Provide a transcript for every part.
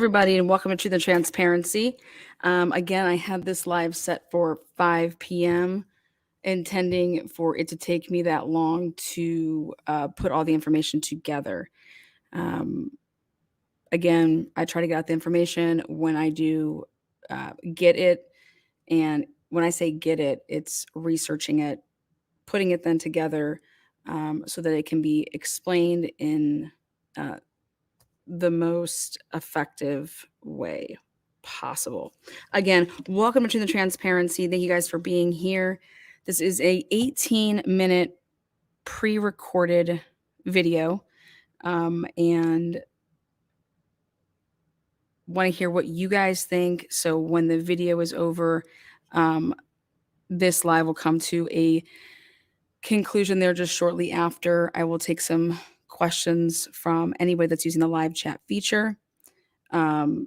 everybody, and welcome to the Transparency. Again, I have this live set for 5 p.m., intending for it to take me that long to put all the information together. Again, I try to get out the information when I do get it. And when I say get it, it's researching it, putting it then together so that it can be explained in the most effective way possible. Again, welcome to the Transparency. Thank you guys for being here. This is a 18-minute pre-recorded video, and want to hear what you guys think. So when the video is over, this live will come to a conclusion there just shortly after. I will take some questions from anybody that's using the live chat feature. And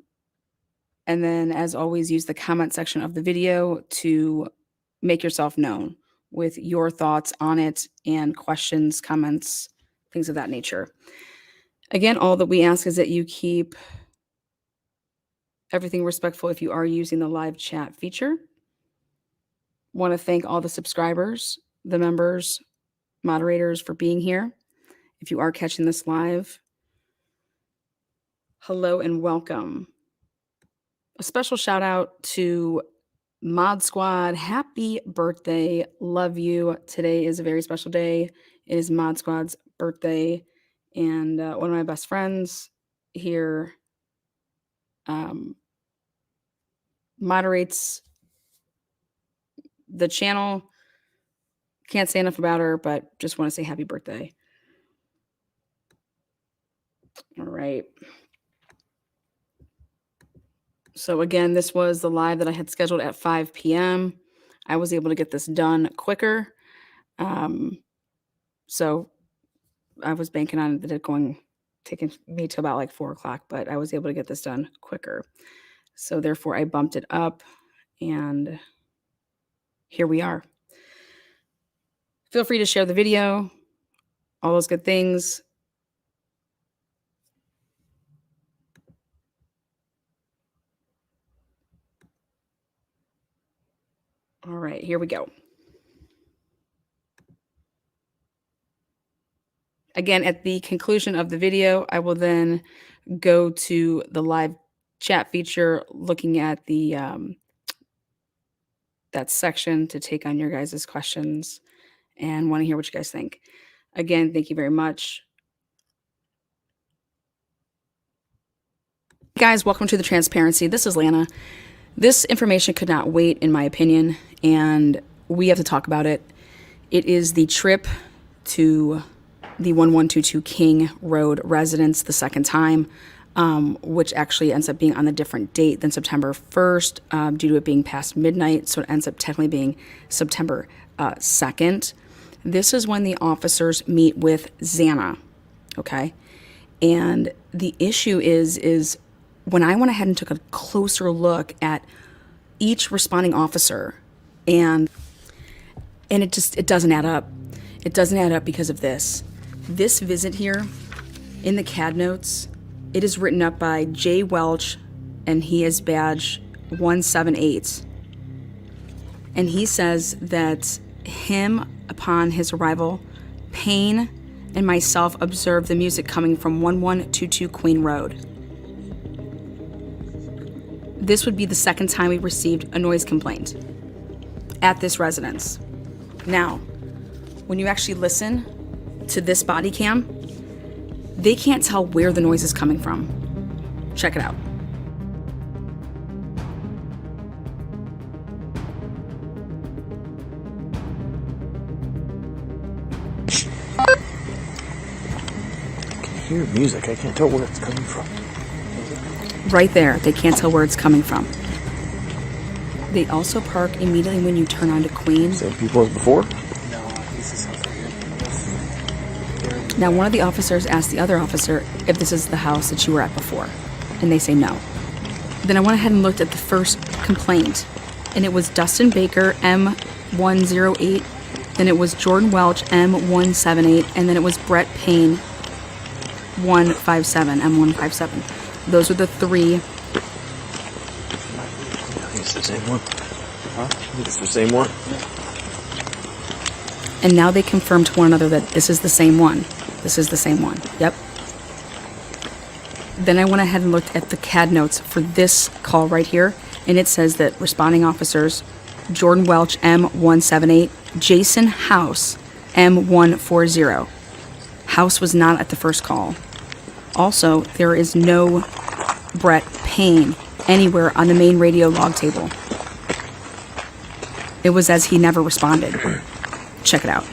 then, as always, use the comment section of the video to make yourself known with your thoughts on it and questions, comments, things of that nature. Again, all that we ask is that you keep everything respectful if you are using the live chat feature. Want to thank all the subscribers, the members, moderators for being here. If you are catching this live, hello and welcome. A special shout out to Mod Squad. Happy birthday. Love you. Today is a very special day. It is Mod Squad's birthday. And one of my best friends here moderates the channel. Can't say enough about her, but just want to say happy birthday. All right. So again, this was the live that I had scheduled at 5 p.m. I was able to get this done quicker. So I was banking on it taking me to about like 4 o'clock, but I was able to get this done quicker. So therefore I bumped it up, and here we are. Feel free to share the video, all those good things. All right, here we go. Again, at the conclusion of the video, I will then go to the live chat feature, looking at the that section to take on your guys' questions, and want to hear what you guys think. Again, thank you very much. Guys, welcome to the Transparency. This is Lana. This information could not wait, in my opinion, and we have to talk about it. It is the trip to the 1122 King Road residence the second time, which actually ends up being on a different date than September 1st due to it being past midnight, so it ends up technically being September 2nd. This is when the officers meet with Xana, okay? And the issue is when I went ahead and took a closer look at each responding officer, and it doesn't add up. It doesn't add up because of this. This visit here in the CAD notes, it is written up by Jay Welch, and he is badge 178. And he says that him, upon his arrival, Payne and myself observed the music coming from 1122 Queen Road. This would be the second time we received a noise complaint at this residence. Now, when you actually listen to this body cam, they can't tell where the noise is coming from. Check it out. I can hear music. I can't tell where it's coming from. Right there, they can't tell where it's coming from. They also park immediately when you turn onto Queen. Same people as before? Now, one of the officers asked the other officer if this is the house that you were at before, and they say no. Then I went ahead and looked at the first complaint, and it was Dustin Baker, M108, then it was Jordan Welch, M178, and then it was Brett Payne, M157. Those are the three. I think it's the same one. Huh? I think it's the same one. And now they confirm to one another that this is the same one. This is the same one. Yep. Then I went ahead and looked at the CAD notes for this call right here, and it says that responding officers Jordan Welch, M178, Jason House, M140. House was not at the first call. Also, there is no Brett Payne anywhere on the main radio log table. It was as he never responded. Check it out.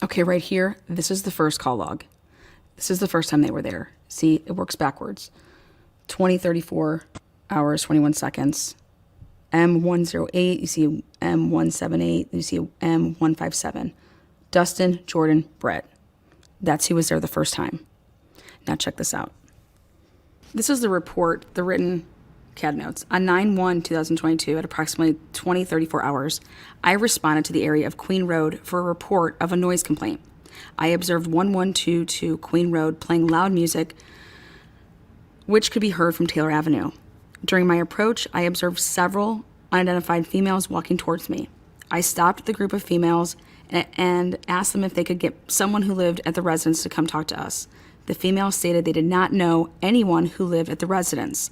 Okay, right here, this is the first call log. This is the first time they were there. See, it works backwards. 20:34 hours, 21 seconds. M108, you see M178, you see M157. Dustin, Jordan, Brett. That's who was there the first time. Now check this out. This is the report, the written CAD notes. On 9/1/2022, at approximately 20:34 hours, I responded to the area of Queen Road for a report of a noise complaint. I observed 1122 Queen Road playing loud music, which could be heard from Taylor Avenue. During my approach, I observed several unidentified females walking towards me. I stopped the group of females and asked them if they could get someone who lived at the residence to come talk to us. The females stated they did not know anyone who lived at the residence.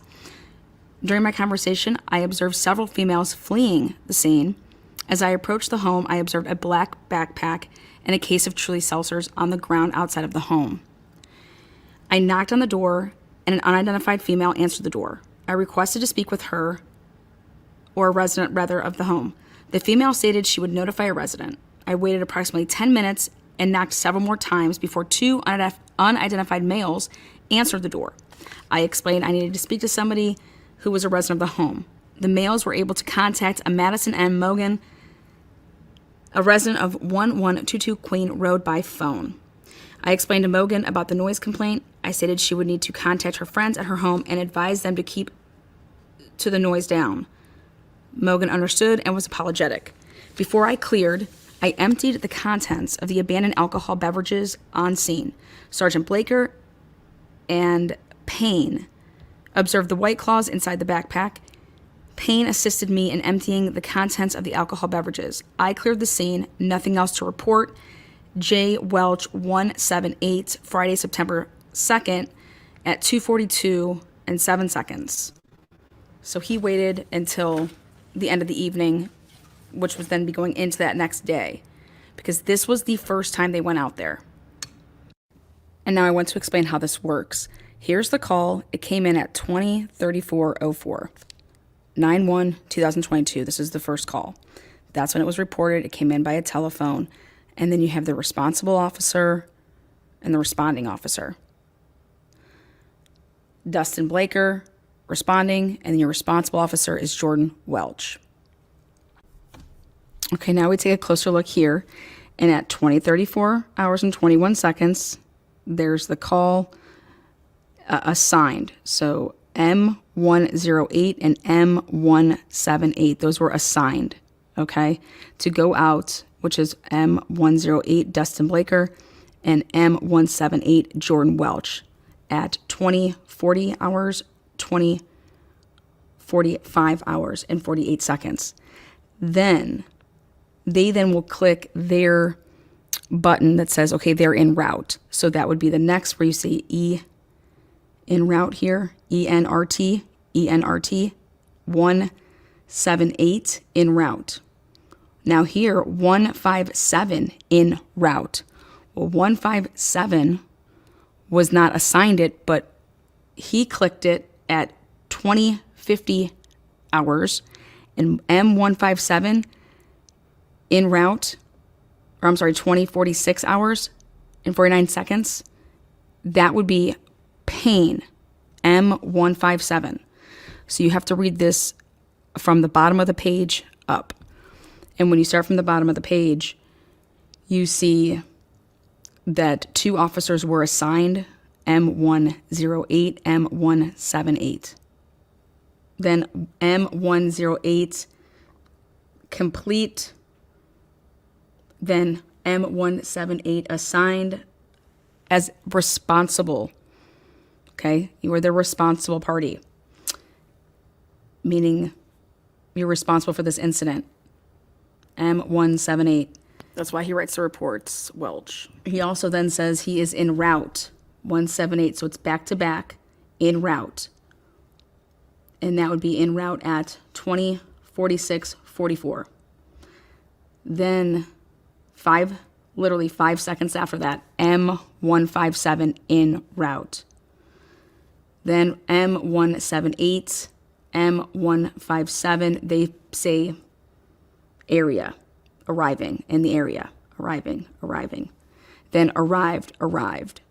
During my conversation, I observed several females fleeing the scene. As I approached the home, I observed a black backpack and a case of Truly seltzers on the ground outside of the home. I knocked on the door, and an unidentified female answered the door. I requested to speak with her, or a resident rather, of the home. The female stated she would notify a resident. I waited approximately 10 minutes and knocked several more times before two unidentified males answered the door. I explained I needed to speak to somebody who was a resident of the home. The males were able to contact a Madison M. Mogan, a resident of 1122 Queen Road, by phone. I explained to Mogan about the noise complaint. I stated she would need to contact her friends at her home and advise them to keep to the noise down. Mogan understood and was apologetic. Before I cleared, I emptied the contents of the abandoned alcohol beverages on scene. Sergeant Blaker and Payne observed the White Claws inside the backpack. Payne assisted me in emptying the contents of the alcohol beverages. I cleared the scene, nothing else to report. J. Welch 178, Friday, September 2nd at 2:42 and 7 seconds. So he waited until the end of the evening, which was then be going into that next day, because this was the first time they went out there. And now I want to explain how this works. Here's the call. It came in at 20:34:04. 9/1/2022. This is the first call. That's when it was reported. It came in by a telephone. And then you have the responsible officer and the responding officer. Dustin Blaker responding, and your responsible officer is Jordan Welch. Okay, now we take a closer look here. And at 20:34 hours and 21 seconds, there's the call assigned. So M108 and M178, those were assigned, okay, to go out, which is M108 Dustin Blaker and M178 Jordan Welch at 20:40 hours, 20:45 hours and 48 seconds. Then they will click their button that says, okay, they're en route. So that would be the next where you see E en route here, ENRT, 178 en route. Now here, 157 en route. Well, 157 was not assigned it, but he clicked it at 20:50 hours, and M157 en route, 20:46 hours and 49 seconds. That would be Payne, M157. So you have to read this from the bottom of the page up. And when you start from the bottom of the page, you see that two officers were assigned, M108, M178. Then M108 complete, then M178 assigned as responsible. Okay? You are the responsible party, meaning you're responsible for this incident. M178. That's why he writes the reports, Welch. He also then says he is en route, 178, so it's back to back, en route. And that would be en route at 20:46:44. Then literally 5 seconds after that, M157 en route. Then M178, M157, they say area, arriving in the area, arriving. Then arrived.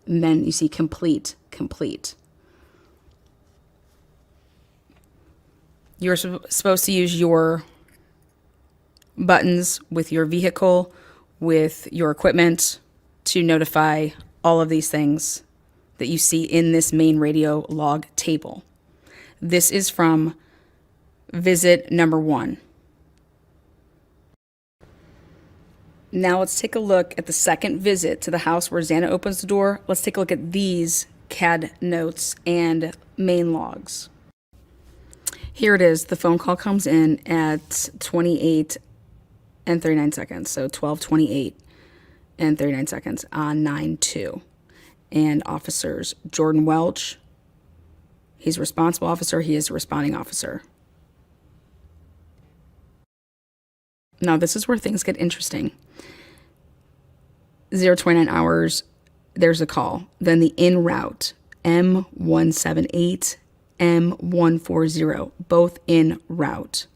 And then you see complete. You're supposed to use your buttons with your vehicle, with your equipment, to notify all of these things that you see in this main radio log table. This is from visit number 1. Now let's take a look at the second visit to the house where Xana opens the door. Let's take a look at these CAD notes and main logs. Here it is. The phone call comes in at 28 and 39 seconds. So 12:28 and 39 seconds on 9/2. And officers, Jordan Welch, he's a responsible officer. He is a responding officer. Now this is where things get interesting. 029 hours, there's a call. Then the en route, M178, M140, both en route.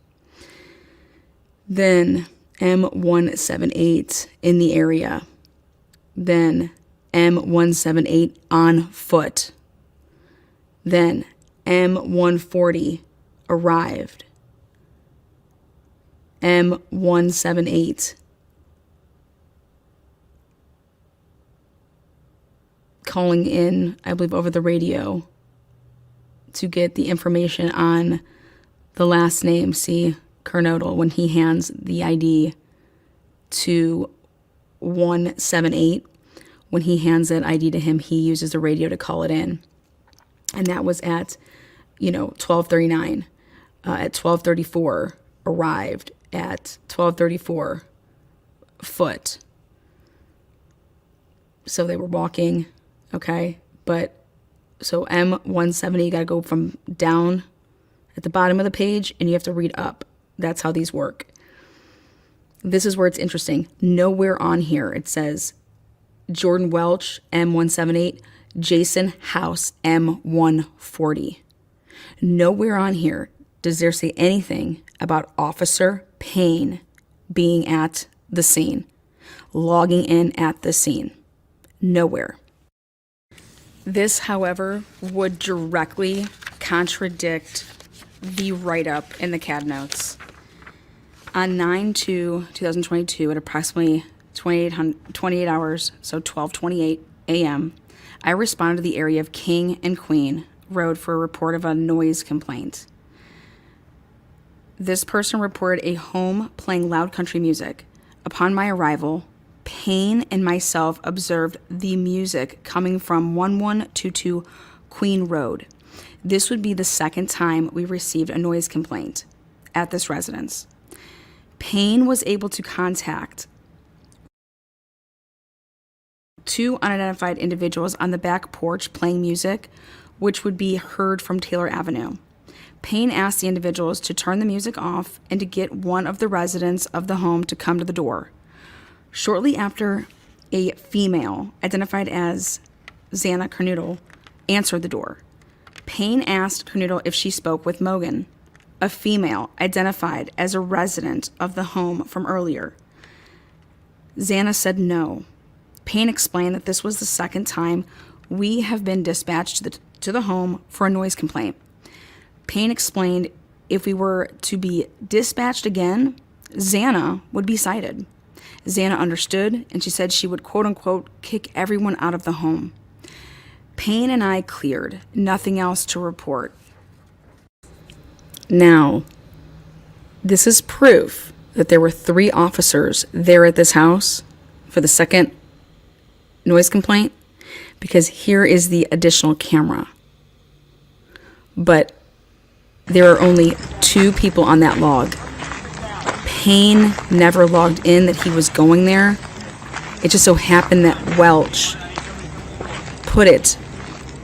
Then M178 in the area. Then M178 on foot. Then M140 arrived. M178 calling in, I believe, over the radio to get the information on the last name. See, Kernodle, when he hands the ID to 178, when he hands that ID to him, he uses the radio to call it in. And that was at, 12:39. At 12:34, arrived. At 12:34, foot. So they were walking, okay? But, so M170, you got to go from down at the bottom of the page, and you have to read up. That's how these work. This is where it's interesting. Nowhere on here it says Jordan Welch, M178, Jason House, M140. Nowhere on here does there say anything about Officer Payne being at the scene, logging in at the scene. Nowhere. This, however, would directly contradict the write-up in the CAD notes. On 9/2/2022, at approximately 28 hours, so 12:28 a.m., I responded to the area of King and Queen Road for a report of a noise complaint. This person reported a home playing loud country music. Upon my arrival, Payne and myself observed the music coming from 1122 Queen Road. This would be the second time we received a noise complaint at this residence. Payne was able to contact 2 unidentified individuals on the back porch playing music, which would be heard from Taylor Avenue. Payne asked the individuals to turn the music off and to get one of the residents of the home to come to the door. Shortly after, a female, identified as Xana Kernodle, answered the door. Payne asked Kernodle if she spoke with Mogan, a female identified as a resident of the home from earlier. Xana said no. Payne explained that this was the second time we have been dispatched to the home for a noise complaint. Payne explained if we were to be dispatched again, Xana would be cited. Xana understood, and she said she would quote-unquote kick everyone out of the home. Payne and I cleared. Nothing else to report. Now, this is proof that there were 3 officers there at this house for the second noise complaint. because here is the additional camera. But there are only 2 people on that log. Payne never logged in that he was going there. It just so happened that Welch put it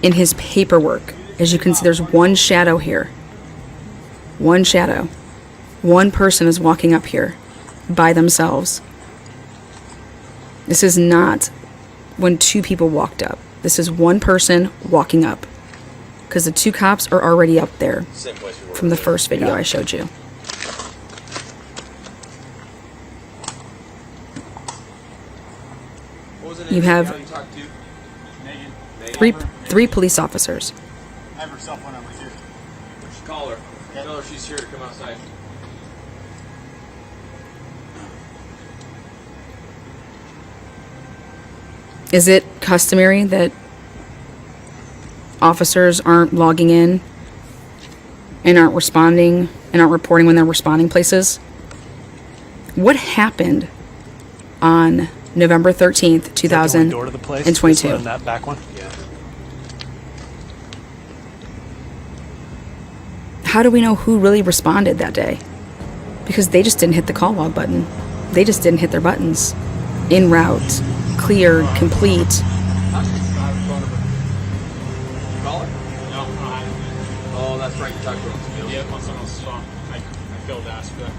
in his paperwork. As you can see, there's one shadow here. One shadow. One person is walking up here by themselves. This is not when 2 people walked up. This is one person walking up. Because the 2 cops are already up there from the first video I showed you. You have three police officers. I have her cell phone number here. Just call her. Tell her she's here to come outside. Is it customary that officers aren't logging in and aren't responding and aren't reporting when they're responding places? What happened on November 13th, Is that the only door to the place? 2022? This one, that back one? Yeah. How do we know who really responded that day? Because they just didn't hit the call log button. They just didn't hit their buttons. En route, cleared, complete. Call her? No, I Oh, that's right. You talked to her. yeah, on someone else's phone. I failed to ask for that.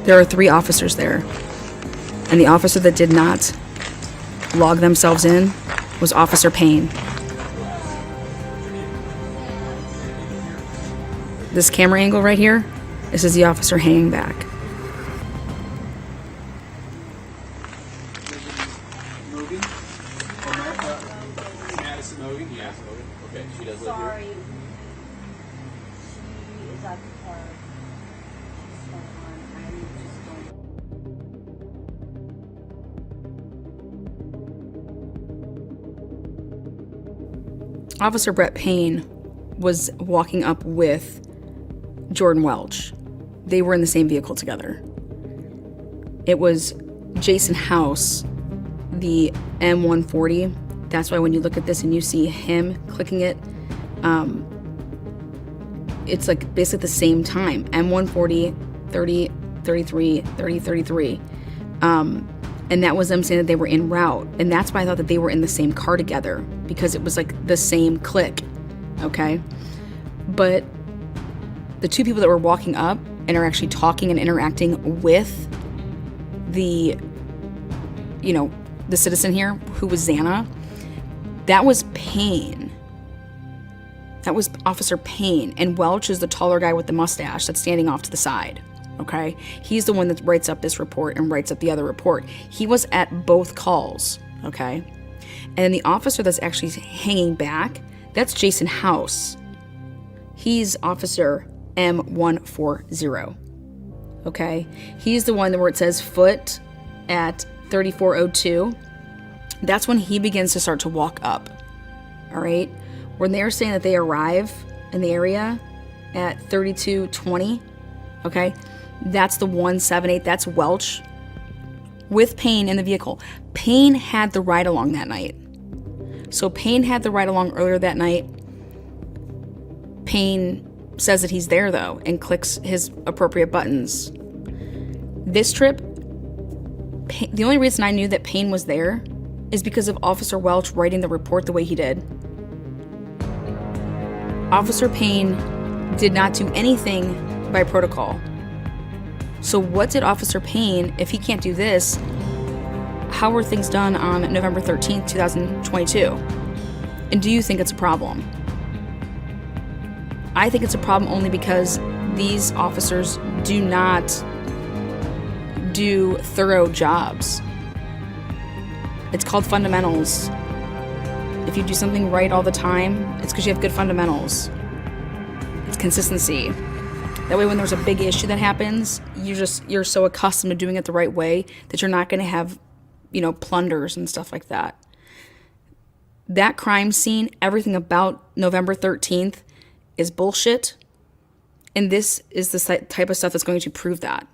There are 3 officers there. And the officer that did not log themselves in was Officer Payne. This camera angle right here, this is the officer hanging back. Moving? Madison moving? Yeah, moving. Okay, she does live here. Sorry. She is at the park. She's going on. I'm just going. Officer Brett Payne was walking up with Jordan Welch. They were in the same vehicle together. It was Jason House, the M140. That's why when you look at this and you see him clicking it, it's like basically the same time. M140, 30, 33, 30, 33. And that was them saying that they were en route. And that's why I thought that they were in the same car together, because it was like the same click. Okay? But the 2 people that were walking up and are actually talking and interacting with the, the citizen here, who was Xana, that was Payne. That was Officer Payne. And Welch is the taller guy with the mustache that's standing off to the side. Okay? He's the one that writes up this report and writes up the other report. He was at both calls. Okay? And then the officer that's actually hanging back, that's Jason House. He's Officer M140. Okay? He's the one where it says foot at 3402. That's when he begins to start to walk up. All right? When they're saying that they arrive in the area at 3220, okay? That's the 178. That's Welch with Payne in the vehicle. Payne had the ride along that night. So Payne had the ride along earlier that night. Payne says that he's there, though, and clicks his appropriate buttons. This trip, the only reason I knew that Payne was there is because of Officer Welch writing the report the way he did. Officer Payne did not do anything by protocol. So what did Officer Payne, if he can't do this, how were things done on November 13th, 2022? And do you think it's a problem? I think it's a problem only because these officers do not do thorough jobs. It's called fundamentals. If you do something right all the time, it's because you have good fundamentals. It's consistency. That way when there's a big issue that happens, you're so accustomed to doing it the right way that you're not going to have, plunders and stuff like that. That crime scene, everything about November 13th is bullshit. And this is the type of stuff that's going to prove that.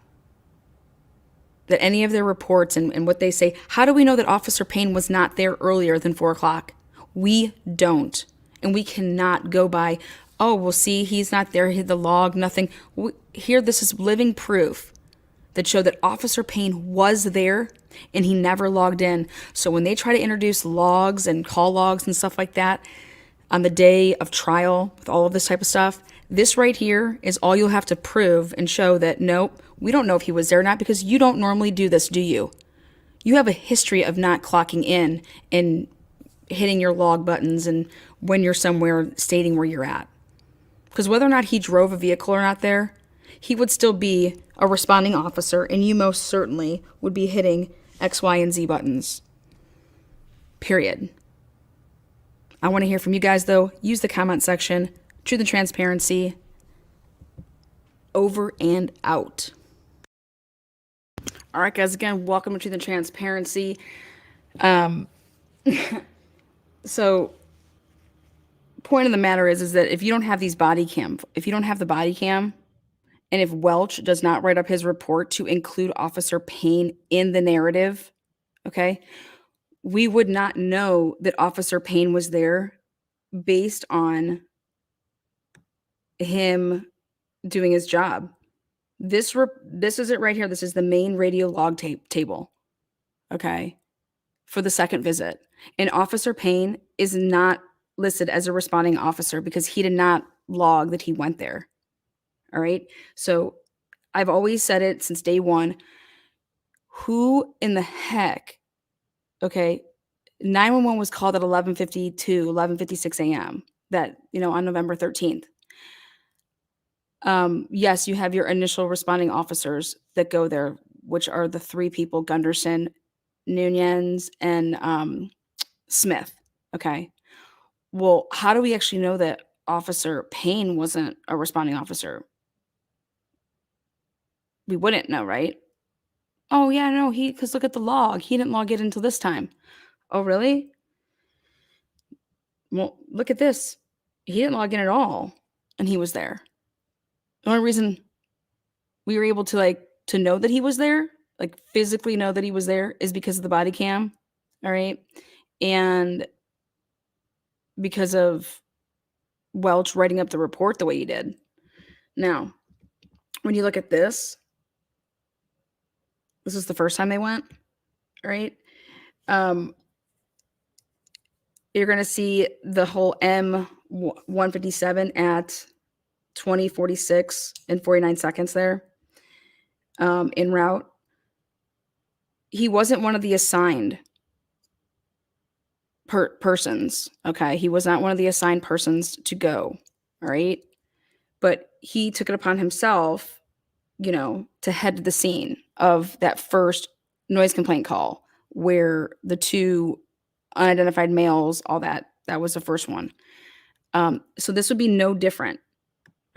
that any of their reports and what they say, how do we know that Officer Payne was not there earlier than 4 o'clock? We don't. And we cannot go by, oh, we'll see, he's not there, he had the log, nothing. Here, this is living proof that show that Officer Payne was there and he never logged in. So when they try to introduce logs and call logs and stuff like that on the day of trial with all of this type of stuff, this right here is all you'll have to prove and show that, nope, we don't know if he was there or not, because you don't normally do this, do you? You have a history of not clocking in and hitting your log buttons and when you're somewhere stating where you're at. Because whether or not he drove a vehicle or not there, he would still be a responding officer, and you most certainly would be hitting X, Y, and Z buttons. Period. I want to hear from you guys, though. Use the comment section. Truth and transparency. Over and out. All right, guys. Again, welcome to Truth and Transparency. So, point of the matter is that if you don't have these body cam, if you don't have the body cam, and if Welch does not write up his report to include Officer Payne in the narrative, okay, we would not know that Officer Payne was there based on him doing his job. This is it right here. This is the main radio log table, okay, for the second visit. And Officer Payne is not listed as a responding officer because he did not log that he went there. All right. So I've always said it since day one. Who in the heck? Okay. 911 was called at 11:52, 11:56 a.m. that, on November 13th. Yes, you have your initial responding officers that go there, which are the 3 people, Gunderson, Nunez, and Smith. Okay. Well, how do we actually know that Officer Payne wasn't a responding officer? We wouldn't know, right? Oh, yeah, no, because look at the log. He didn't log it until this time. Oh, really? Well, look at this. He didn't log in at all, and he was there. The only reason we were able to know that he was there, physically know that he was there, is because of the body cam. All right. And because of Welch writing up the report the way he did. Now, when you look at this is the first time they went, right? You're going to see the whole M157 at 20:46 and 49 seconds there en route. He wasn't one of the assigned persons, okay? He was not one of the assigned persons to go, all right? But he took it upon himself, to head to the scene of that first noise complaint call where the 2 unidentified males, all that was the first one. So this would be no different,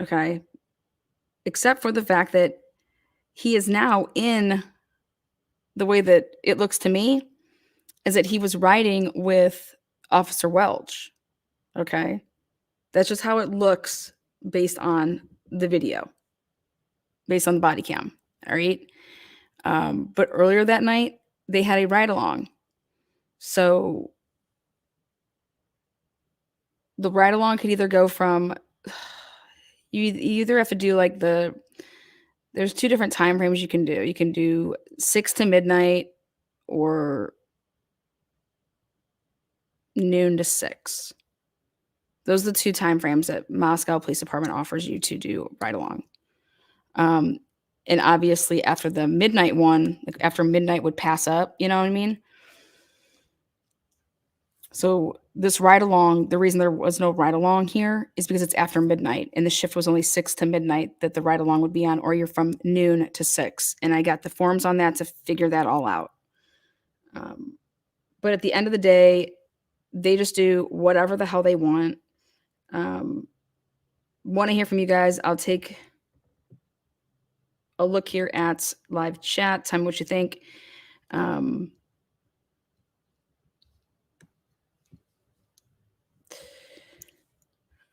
okay? Except for the fact that he is now in the way that it looks to me is that he was riding with Officer Welch, okay? That's just how it looks based on the video, based on the body cam, all right? But earlier that night, they had a ride-along. So the ride-along could either go from, you either have to do there's 2 different time frames you can do. You can do 6 to midnight or noon to 6. Those are the 2 time frames that Moscow Police Department offers you to do ride-along. And obviously after the midnight one, after midnight would pass up, you know what I mean? So this ride-along, the reason there was no ride-along here is because it's after midnight, and the shift was only 6 to midnight that the ride-along would be on, or you're from noon to 6. And I got the forms on that to figure that all out. But at the end of the day, they just do whatever the hell they want. Want to hear from you guys. I'll take a look here at live chat. Tell me what you think.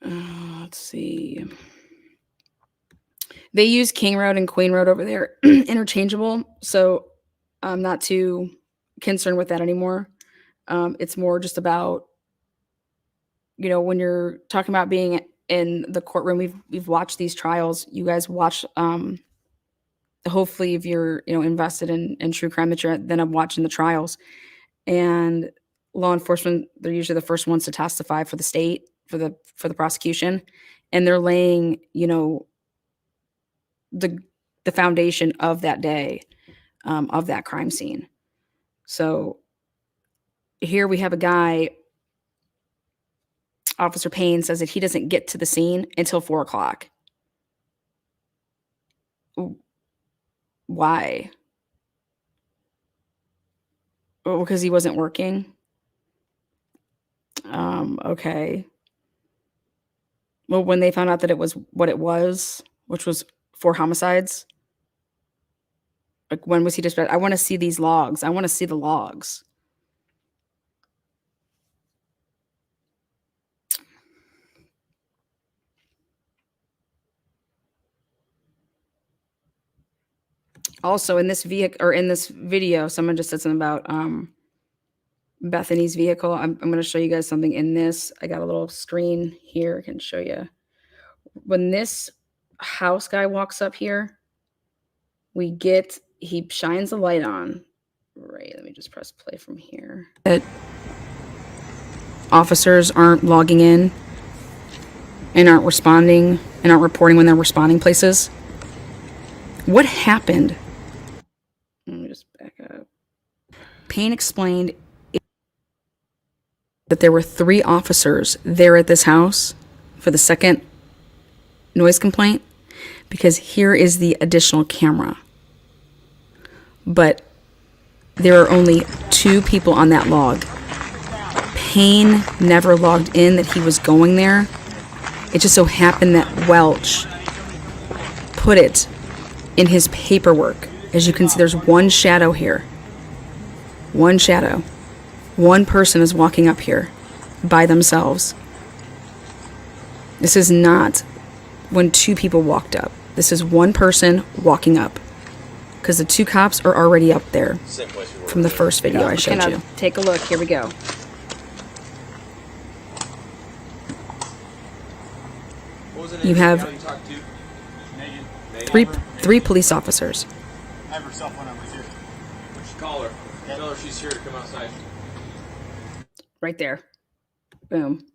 Let's see. They use King Road and Queen Road over there interchangeable. So I'm not too concerned with that anymore. It's more just about, when you're talking about being in the courtroom, we've watched these trials. You guys watch, hopefully if you're, invested in true crime, that you're then I'm watching the trials. And law enforcement, they're usually the first ones to testify for the state, for the prosecution. And they're laying, the the foundation of that day, of that crime scene. So here we have a guy, Officer Payne says that he doesn't get to the scene until 4 o'clock. Why? Oh, because he wasn't working. Okay. Well, when they found out that it was what it was, which was 4 homicides, like when was he dispatched? I want to see these logs. I want to see the logs. Also, in this vehicle or in this video, someone just said something about Bethany's vehicle. I'm going to show you guys something in this. I got a little screen here. I can show you. When this house guy walks up here, he shines a light on. Right, let me just press play from here. That officers aren't logging in and aren't responding and aren't reporting when they're responding places. What happened? Let me just back up. Payne explained that there were 3 officers there at this house for the second noise complaint, because here is the additional camera. But there are only 2 people on that log. Payne never logged in that he was going there. It just so happened that Welch put it in his paperwork. As you can see, there's one shadow here. One shadow. One person is walking up here by themselves. This is not when 2 people walked up. This is one person walking up. Because the 2 cops are already up there from the first video I showed you. Take a look. Here we go. You have three police officers. I have her cell phone number too. Why don't you call her? Tell her she's here to come outside. Right there. Boom.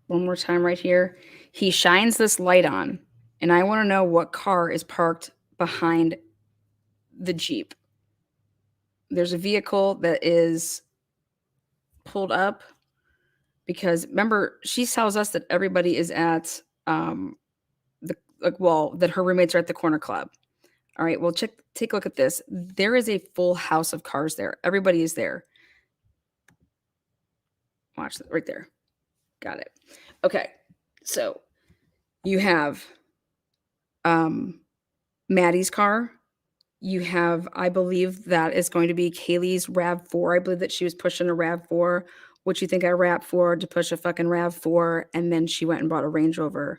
One more time right here. He shines this light on, and I want to know what car is parked behind the Jeep. There's a vehicle that is pulled up because remember, she tells us that everybody is at that her roommates are at the corner club. All right, well, take a look at this. There is a full house of cars there. Everybody is there. Watch that right there. Got it. Okay, so you have Maddie's car. You have, I believe that is going to be Kaylee's RAV4. I believe that she was pushing a RAV4. What you think I RAV4 to push a fucking RAV4, and then she went and bought a Range Rover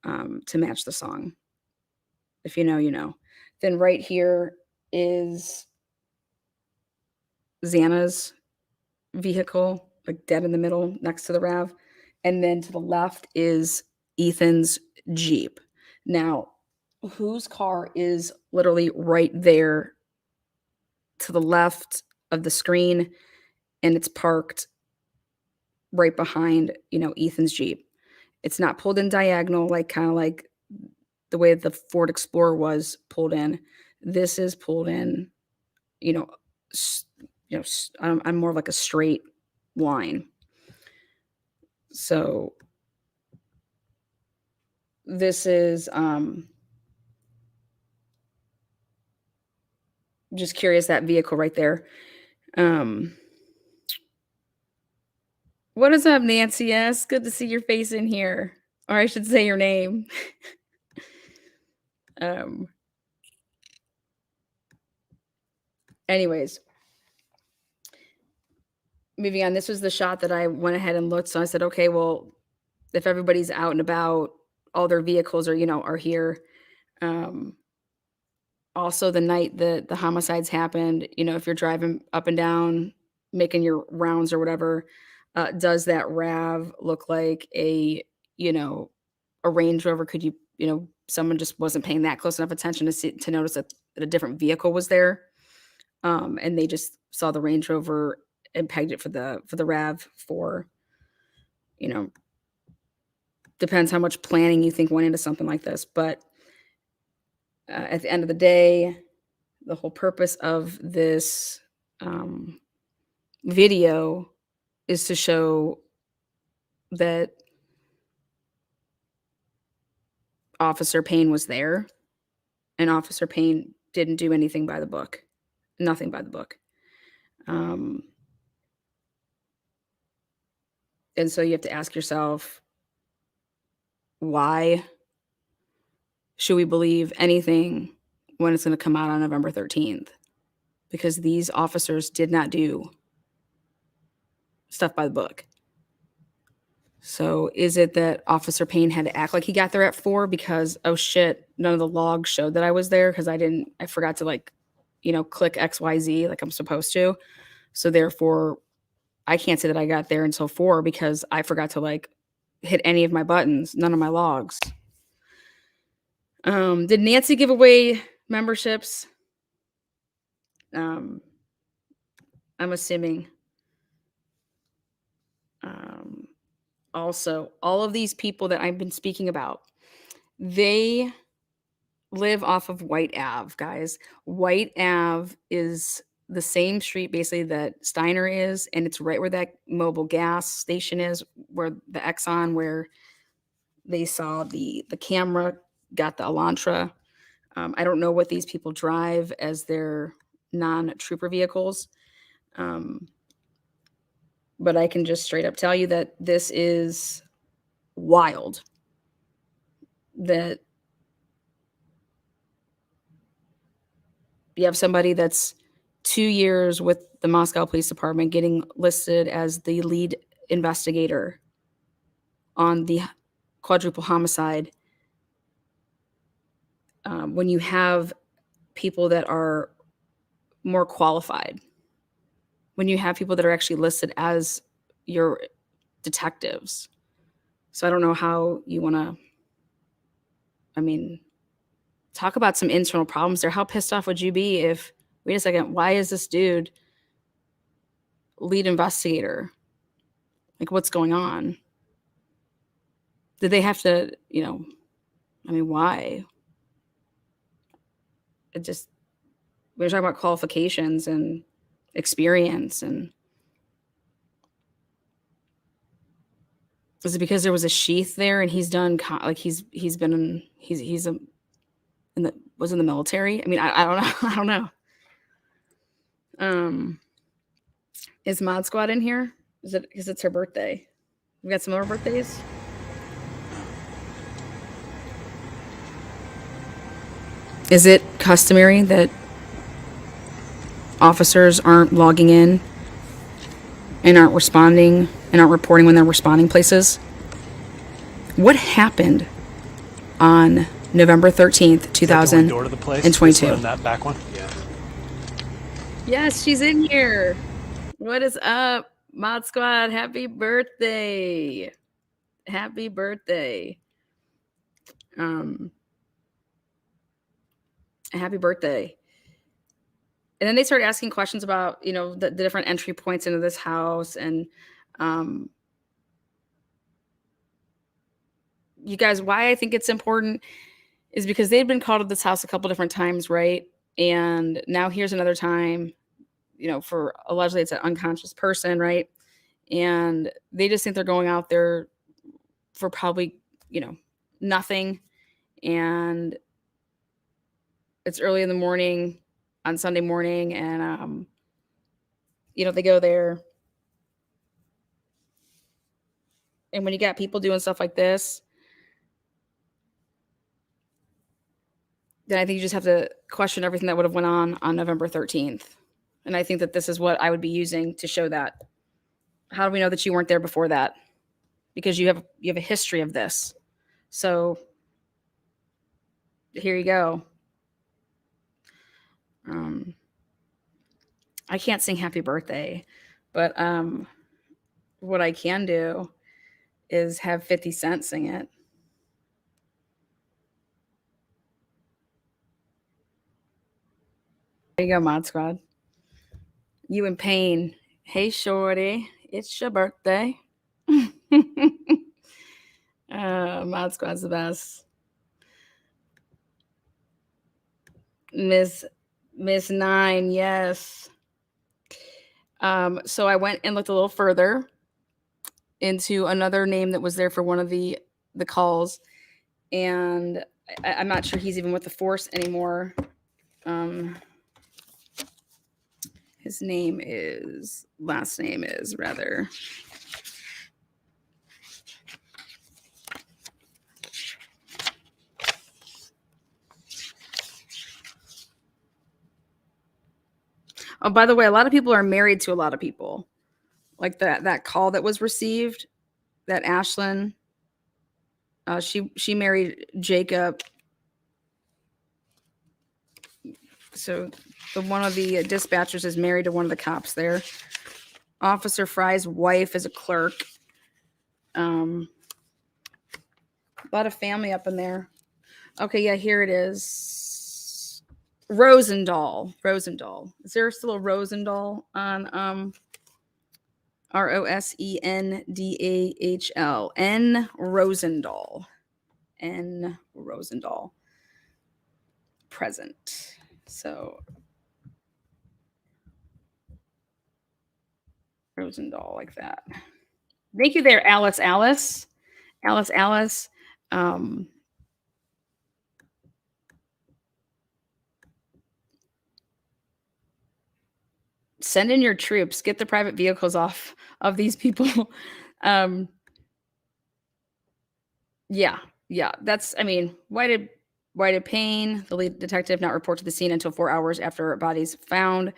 to match the song. If you know, you know. Then right here is Xana's vehicle, like dead in the middle next to the RAV. And then to the left is Ethan's Jeep. Now, whose car is literally right there to the left of the screen, and it's parked right behind, Ethan's Jeep. It's not pulled in diagonal, like kind of like the way the Ford Explorer was pulled in. This is pulled in, I'm more like a straight line. So this is just curious, that vehicle right there. What is up, Nancy S? Good to see your face in here. Or I should say your name. Anyways, moving on. This was the shot that I went ahead and looked. So I said, okay, well, if everybody's out and about, all their vehicles are, are here. Um, Also, the night that the homicides happened, if you're driving up and down, making your rounds or whatever, does that RAV look like you know, a Range Rover? Could someone just wasn't paying that close enough attention to notice that a different vehicle was there, and they just saw the Range Rover and pegged it for the RAV for, you know, depends how much planning you think went into something like this. But at the end of the day, the whole purpose of this um, video is to show that Officer Payne was there, and Officer Payne didn't do anything by the book, nothing by the book. Um, and so you have to ask yourself, why should we believe anything when it's going to come out on November 13th? Because these officers did not do stuff by the book. So is it that Officer Payne had to act like he got there at 4 because, oh shit, none of the logs showed that I was there because I forgot to click XYZ like I'm supposed to. So therefore, I can't say that I got there until 4 because I forgot to hit any of my buttons, none of my logs. Did Nancy give away memberships? I'm assuming. Also, all of these people that I've been speaking about, they live off of White Ave, guys. White Ave is the same street basically that Steiner is, and it's right where that mobile gas station is, where the Exxon, where they saw the camera, got the Elantra. I don't know what these people drive as their non-trooper vehicles, but I can just straight up tell you that this is wild. That you have somebody that's 2 years with the Moscow Police Department getting listed as the lead investigator on the quadruple homicide, when you have people that are more qualified, when you have people that are actually listed as your detectives. So I don't know how you want to, talk about some internal problems there. How pissed off would you be if, wait a second, why is this dude lead investigator? Like, what's going on? Did they have to, why? It just, we were talking about qualifications and experience, and is it because there was a sheath there and he's done he's been in in the was in the military? I don't know. I don't know. Is Mod Squad in here? Is it because it's her birthday? We got some more birthdays. Is it customary that officers aren't logging in and aren't responding and aren't reporting when they're responding places? What happened on November 13th, 2022? That back one? Yeah. Yes, she's in here. What is up, Mod Squad? Happy birthday. Happy birthday. Happy birthday. And then they started asking questions about, the different entry points into this house. And you guys, why I think it's important is because they'd been called to this house a couple different times, right? And now here's another time, for allegedly it's an unconscious person, right? And they just think they're going out there for probably, nothing. And it's early in the morning on Sunday morning, and they go there. And when you got people doing stuff like this, then I think you just have to question everything that would have went on November 13th. And I think that this is what I would be using to show that. How do we know that you weren't there before that? Because you have a history of this. So here you go. I can't sing happy birthday, but what I can do is have 50 Cent sing it. There you go, Mod Squad. You and Payne. Hey, shorty, it's your birthday. Mod Squad's the best. Miss Nine, yes. So I went and looked a little further into another name that was there for one of the calls, and I'm not sure he's even with the force anymore. His last name is rather. Oh, by the way, a lot of people are married to a lot of people. Like that call that was received, that Ashlyn, she married Jacob. So one of the dispatchers is married to one of the cops there. Officer Fry's wife is a clerk. A lot of family up in there. Okay, yeah, here it is. Rosendahl. Is there still a Rosendahl on Rosendahl? N Rosendahl. N Rosendahl. Present. So Rosendahl, like that. Thank you there, Alice. Send in your troops. Get the private vehicles off of these people. Yeah. That's. I mean, why did Payne, the lead detective, not report to the scene until 4 hours after bodies found?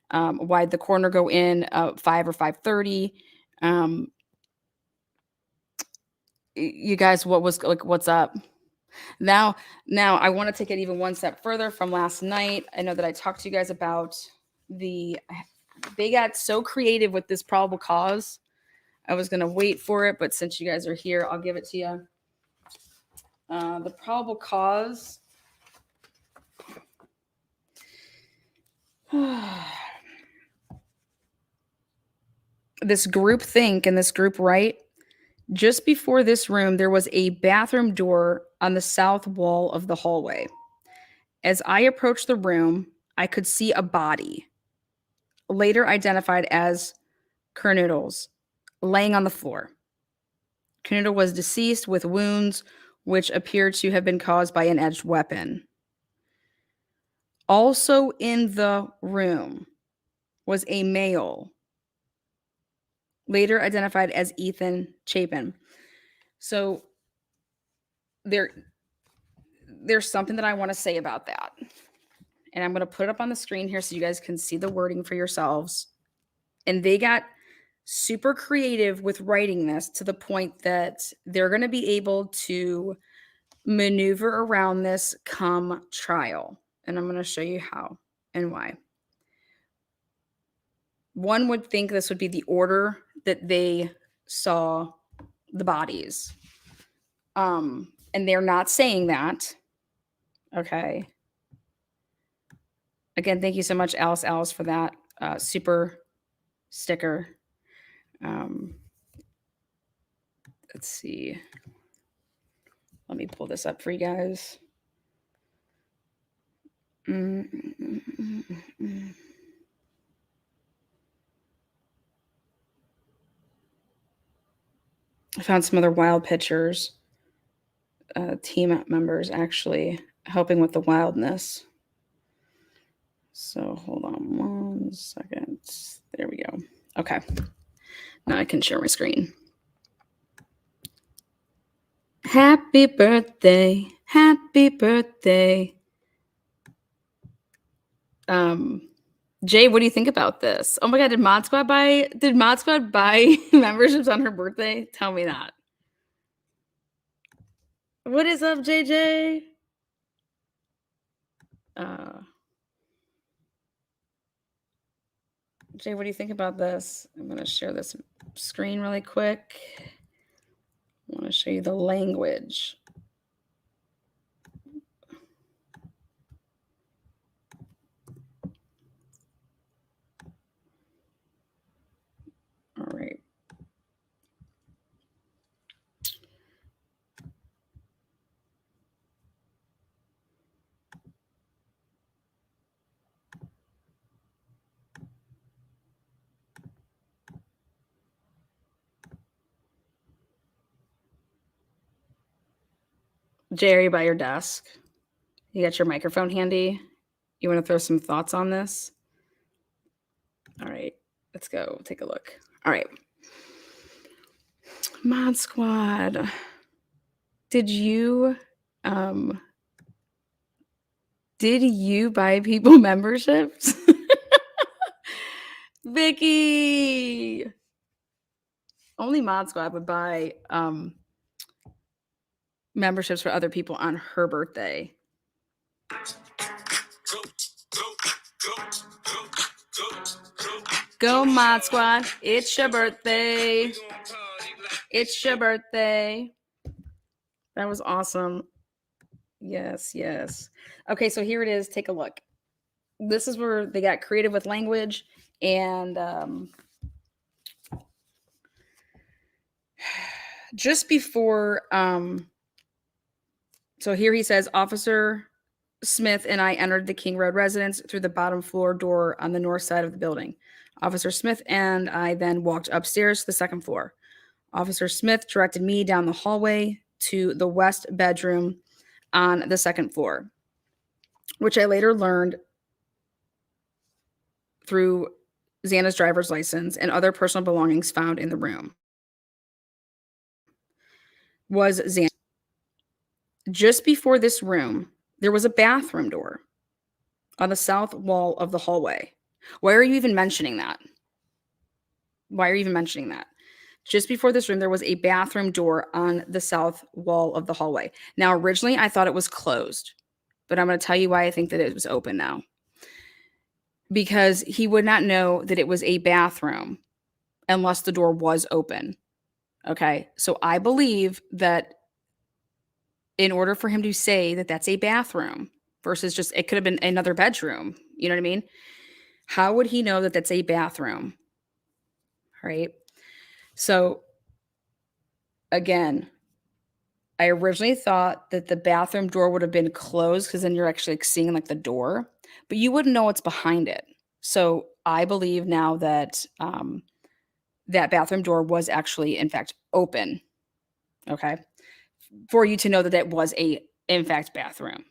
Why did the coroner go in 5 or 5:30? You guys, what's up? Now I want to take it even one step further from last night. I know that I talked to you guys about they got so creative with this probable cause. I was going to wait for it, but since you guys are here, I'll give it to you. The probable cause. This group think and this group right. Just before this room, there was a bathroom door on the south wall of the hallway. As I approached the room, I could see a body, later identified as Kernoodles, laying on the floor. Kernoodle was deceased with wounds which appeared to have been caused by an edged weapon. Also in the room was a male, later identified as Ethan Chapin. So there's something that I want to say about that. And I'm going to put it up on the screen here so you guys can see the wording for yourselves. And they got super creative with writing this to the point that they're going to be able to maneuver around this come trial. And I'm going to show you how and why. One would think this would be the order that they saw the bodies. And they're not saying that. Okay. Again, thank you so much, Alice, for that super sticker. Let's see. Let me pull this up for you guys. I found some other wild pictures. Team members actually helping with the wildness. So hold on 1 second. There we go. Okay. Now I can share my screen. Happy birthday. Happy birthday. Jay, what do you think about this? Oh my God, did Mod Squad buy memberships on her birthday? Tell me that. What is up, JJ? Jay, what do you think about this? I'm going to share this screen really quick. I want to show you the language. All right. Jerry, by your desk. You got your microphone handy? You want to throw some thoughts on this? All right, let's go take a look. All right. Mod Squad. Did you buy people memberships? Vicky. Only Mod Squad would buy memberships for other people on her birthday. Go Mod Squad. It's your birthday. It's your birthday. That was awesome. Yes, yes. Okay, so here it is. Take a look. This is where they got creative with language and just before so here he says Officer Smith and I entered the King Road residence through the bottom floor door on the north side of the building. Officer Smith and I then walked upstairs to the second floor. Officer Smith directed me down the hallway to the west bedroom on the second floor, which I later learned through Xana's driver's license and other personal belongings found in the room was Xana. Just before this room, there was a bathroom door on the south wall of the hallway. Why are you even mentioning that? Why are you even mentioning that? Just before this room, there was a bathroom door on the south wall of the hallway. Now, originally, I thought it was closed, but I'm going to tell you why I think that it was open now. Because he would not know that it was a bathroom unless the door was open. Okay, so I believe that in order for him to say that that's a bathroom versus just it could have been another bedroom, you know what I mean? How would he know that that's a bathroom? Right? So again, I originally thought that the bathroom door would have been closed because then you're actually like seeing like the door, but you wouldn't know what's behind it. So I believe now that that bathroom door was actually in fact open. Okay. For you to know that that was a in fact bathroom.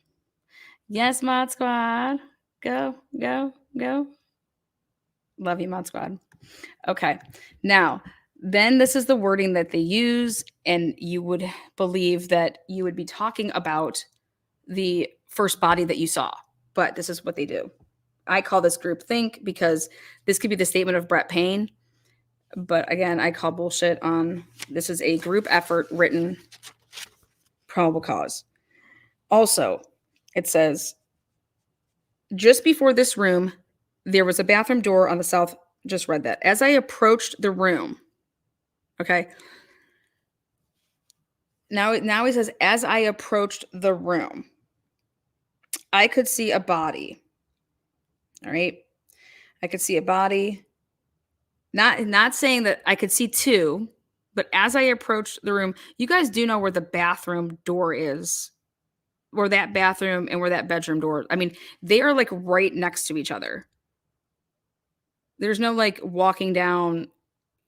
Yes, Mod Squad. Go, go, go. Love you, Mod Squad. Okay. Now, then this is the wording that they use, and you would believe that you would be talking about the first body that you saw, but this is what they do. I call this group think because this could be the statement of Brett Payne, but again, I call bullshit on this is a group effort written probable cause. Also, it says just before this room, there was a bathroom door on the south. Just read that. As I approached the room, okay. Now he says, as I approached the room, I could see a body. All right. I could see a body. Not saying that I could see two, but as I approached the room, you guys do know where the bathroom door is, where that bathroom and where that bedroom door. I mean, they are like right next to each other. There's no like walking down,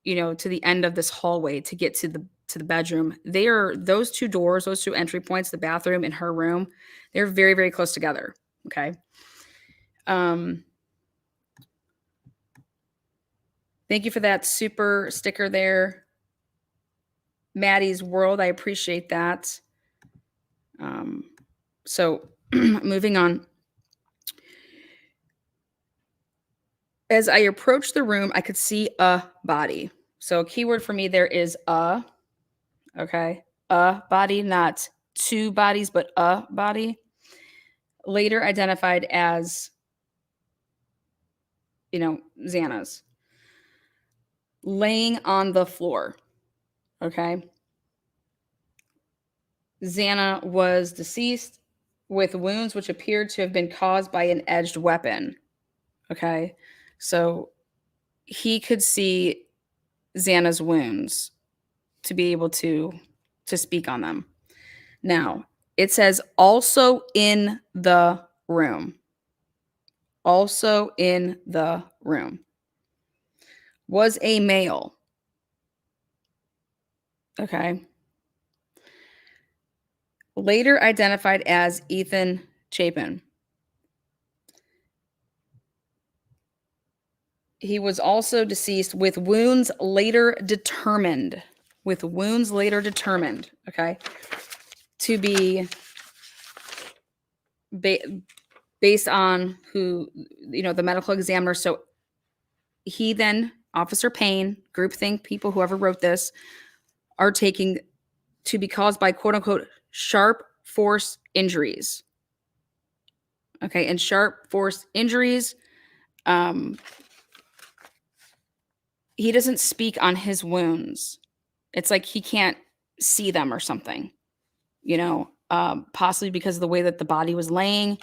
to the end of this hallway to get to the bedroom. They are those two doors, those two entry points, the bathroom and her room. They're very, very close together. Okay. Thank you for that super sticker there. Maddie's World. I appreciate that. So moving on. As I approached the room, I could see a body. So a keyword for me there is a, okay? A body, not two bodies, but a body. later identified as, Xana's, laying on the floor. Okay. Xana was deceased with wounds which appeared to have been caused by an edged weapon. Okay. So he could see Xana's wounds to be able to speak on them. Now, it says also in the room. Also in the room was a male. Okay. Later identified as Ethan Chapin. He was also deceased with wounds later determined. With wounds later determined, okay, to be based on who, the medical examiner. So he then, Officer Payne, groupthink people, whoever wrote this, are taking to be caused by quote unquote sharp force injuries. Okay, and sharp force injuries, he doesn't speak on his wounds. It's like he can't see them or something, possibly because of the way that the body was laying,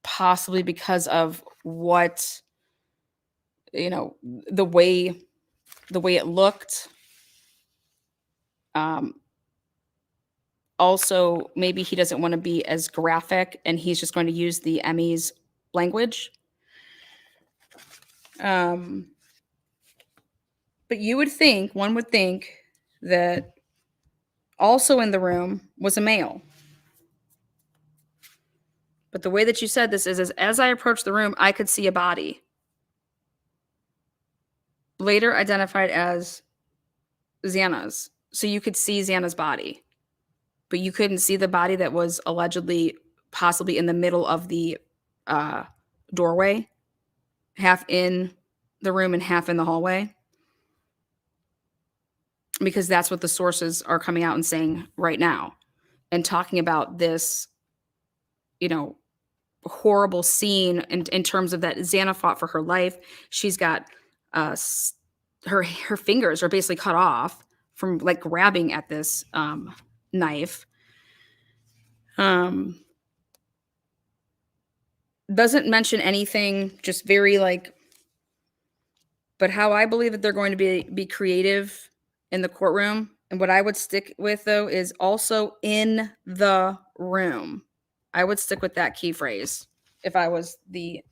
possibly because of what, the way it looked. Also, maybe he doesn't want to be as graphic and he's just going to use the Emmys language. But one would think that also in the room was a male. But the way that you said this is as I approached the room, I could see a body. Later identified as Xana's. So you could see Xana's body, but you couldn't see the body that was allegedly possibly in the middle of the doorway, half in the room and half in the hallway. Because that's what the sources are coming out and saying right now and talking about this, horrible scene in terms of that Xana fought for her life. She's got her fingers are basically cut off from like grabbing at this knife. Doesn't mention anything, just very but how I believe that they're going to be creative in the courtroom. And what I would stick with though is also in the room. I would stick with that key phrase if I was the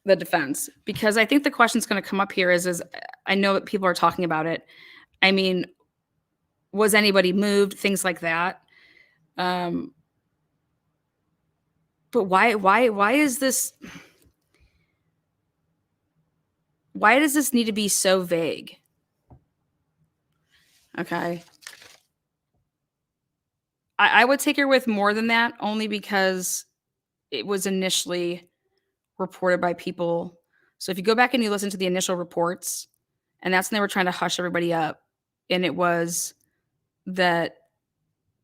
defense, because I think the question's going to come up here is I know that people are talking about it. I mean, was anybody moved? Things like that. But why is this? Why does this need to be so vague? Okay. I would take her with more than that, only because it was initially reported by people. So if you go back and you listen to the initial reports, and that's when they were trying to hush everybody up, and it was that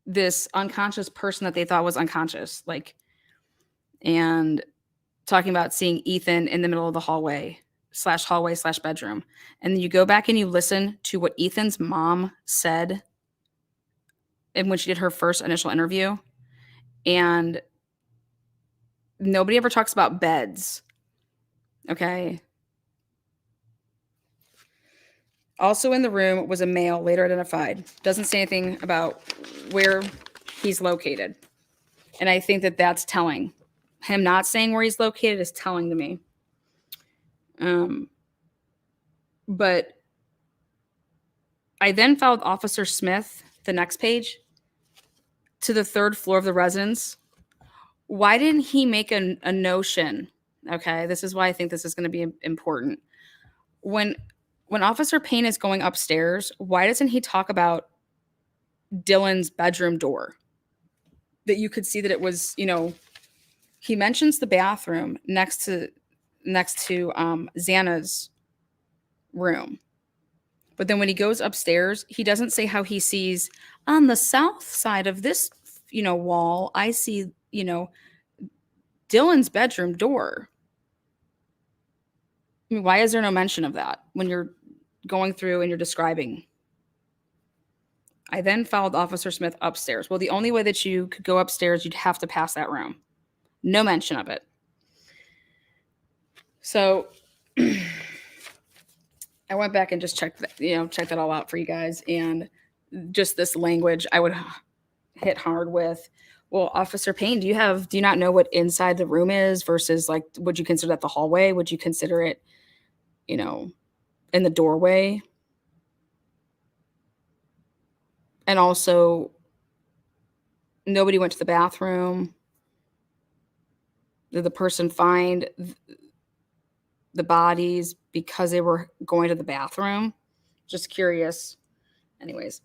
this unconscious person that they thought was unconscious, and talking about seeing Ethan in the middle of the hallway / bedroom. And then you go back and you listen to what Ethan's mom said and when she did her first initial interview, and nobody ever talks about beds. Okay. Also in the room was a male, later identified. Doesn't say anything about where he's located. And I think that that's telling. Him not saying where he's located is telling to me. But I then followed Officer Smith, the next page, to the third floor of the residence. Why didn't he make a notion? Okay, this is why I think this is going to be important. When Officer Payne is going upstairs, why doesn't he talk about Dylan's bedroom door? That you could see that it was, he mentions the bathroom next to Xana's room. But then when he goes upstairs, he doesn't say how he sees on the south side of this wall, I see, Dylan's bedroom door. I mean, why is there no mention of that when you're going through and you're describing? I then followed Officer Smith upstairs. Well, the only way that you could go upstairs, you'd have to pass that room. No mention of it. So I went back and just checked that all out for you guys. And just this language, I would hit hard with. Well, Officer Payne, do you not know what inside the room is versus like, would you consider that the hallway? Would you consider it, in the doorway? And also, nobody went to the bathroom. Did the person find the bodies because they were going to the bathroom? Just curious. Anyways.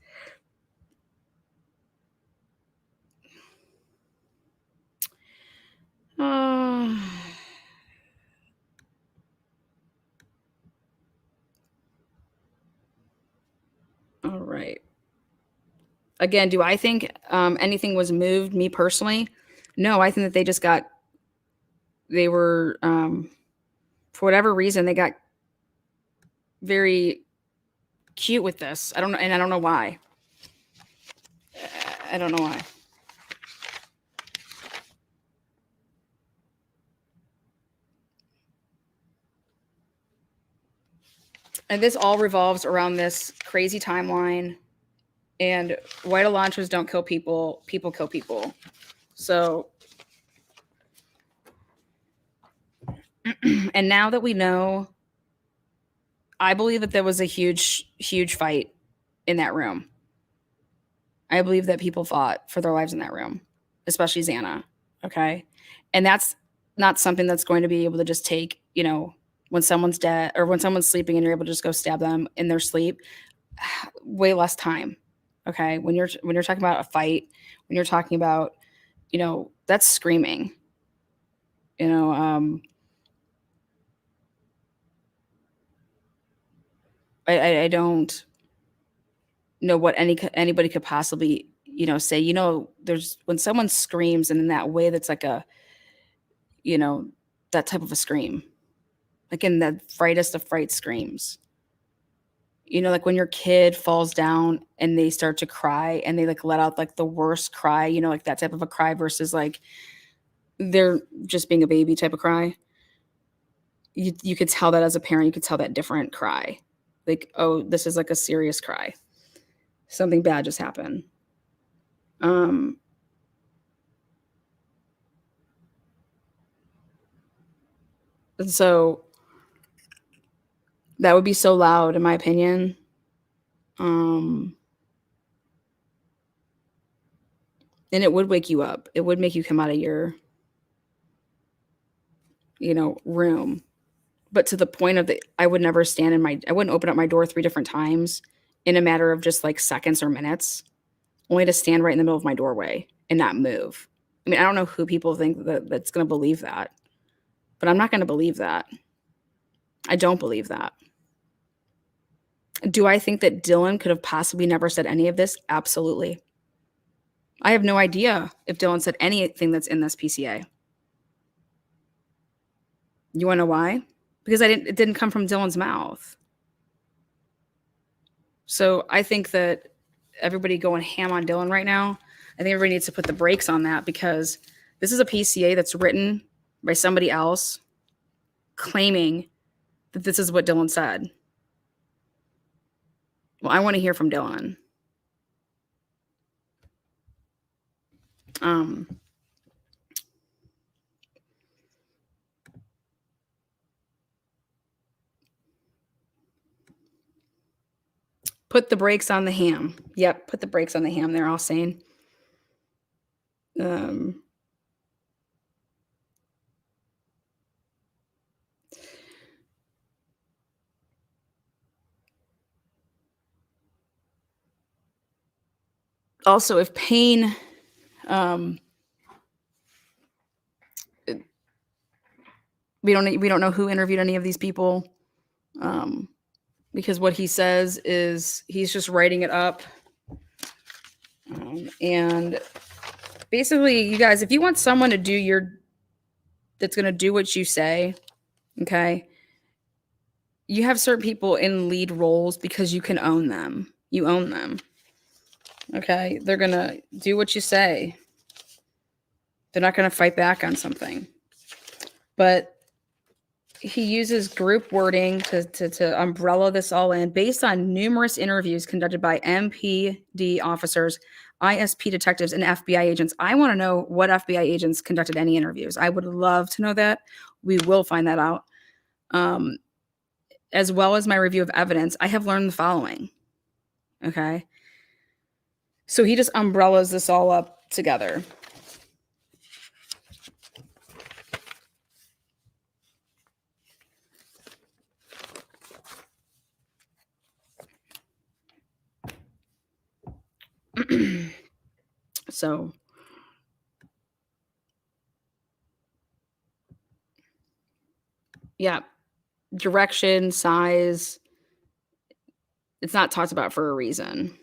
All right. Again, do I think anything was moved, me personally? No, I think that they were, for whatever reason, they got very cute with this. I don't know. And I don't know why. I don't know why. And this all revolves around this crazy timeline. And white Elantras don't kill people. People kill people. So, and now that we know, I believe that there was a huge, huge fight in that room. I believe that people fought for their lives in that room, especially Xana. Okay. And that's not something that's going to be able to just take, when someone's dead or when someone's sleeping and you're able to just go stab them in their sleep. Way less time. Okay. When you're talking about a fight, when you're talking about, that's screaming, I don't know what anybody could possibly, say, there's when someone screams and in that way, that's like a, that type of a scream, like in the frightest of fright screams, like when your kid falls down and they start to cry and they like let out like the worst cry, like that type of a cry versus like they're just being a baby type of cry. You could tell that as a parent, you could tell that different cry. Like, oh, this is like a serious cry. Something bad just happened. And so that would be so loud, in my opinion. And it would wake you up. It would make you come out of your, room. But to the point of I would never I wouldn't open up my door 3 different times in a matter of just like seconds or minutes, only to stand right in the middle of my doorway and not move. I mean, I don't know who people think that's going to believe that, but I'm not going to believe that. I don't believe that. Do I think that Dylan could have possibly never said any of this? Absolutely. I have no idea if Dylan said anything that's in this PCA. You want to know why? Because it didn't come from Dylan's mouth. So I think that everybody going ham on Dylan right now, I think everybody needs to put the brakes on that, because this is a PCA that's written by somebody else claiming that this is what Dylan said. Well, I want to hear from Dylan. Put the brakes on the ham. Yep, put the brakes on the ham, they're all saying. Also, if Payne, we don't know who interviewed any of these people, because what he says is he's just writing it up, and basically, you guys, if you want someone to that's going to do what you say, okay, you have certain people in lead roles because you can own them. You own them. Okay. They're going to do what you say. They're not going to fight back on something. But he uses group wording to umbrella this all in based on numerous interviews conducted by MPD officers, ISP detectives, and FBI agents. I want to know what FBI agents conducted any interviews. I would love to know that. We will find that out. As well as my review of evidence, I have learned the following. Okay. So he just umbrellas this all up together. So yeah, direction, size, it's not talked about for a reason.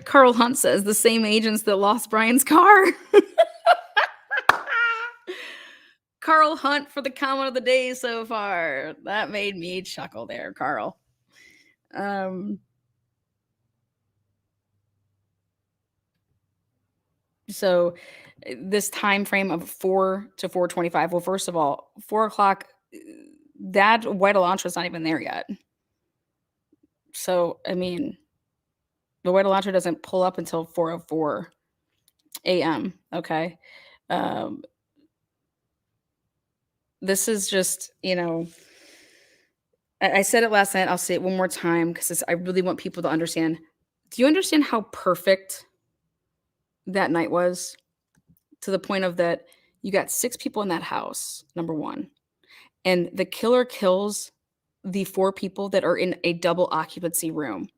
Carl Hunt says the same agents that lost Brian's car. Carl Hunt for the comment of the day so far. That made me chuckle there, Carl. So this time frame of 4 to 4:25. Well, first of all, 4 o'clock, that white Elantra's not even there yet. So, I mean, the white Elantra doesn't pull up until 4:04 a.m. Okay. This is just, I said it last night. I'll say it one more time because I really want people to understand. Do you understand how perfect that night was? To the point of that you got 6 people in that house, number one. And the killer kills the 4 people that are in a double occupancy room,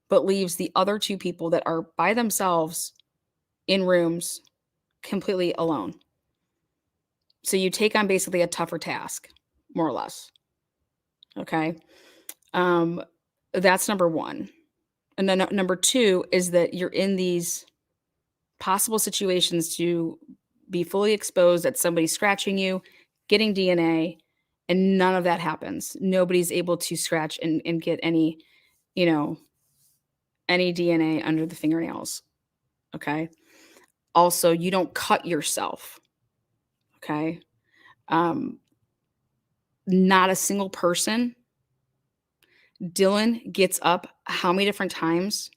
but leaves the other 2 people that are by themselves in rooms completely alone. So you take on basically a tougher task, more or less. Okay. That's number one. And then number 2 is that you're in these possible situations to be fully exposed that somebody's scratching you, getting DNA, and none of that happens. Nobody's able to scratch and get any DNA under the fingernails. Okay. Also, you don't cut yourself. Okay. Not a single person. Dylan gets up how many different times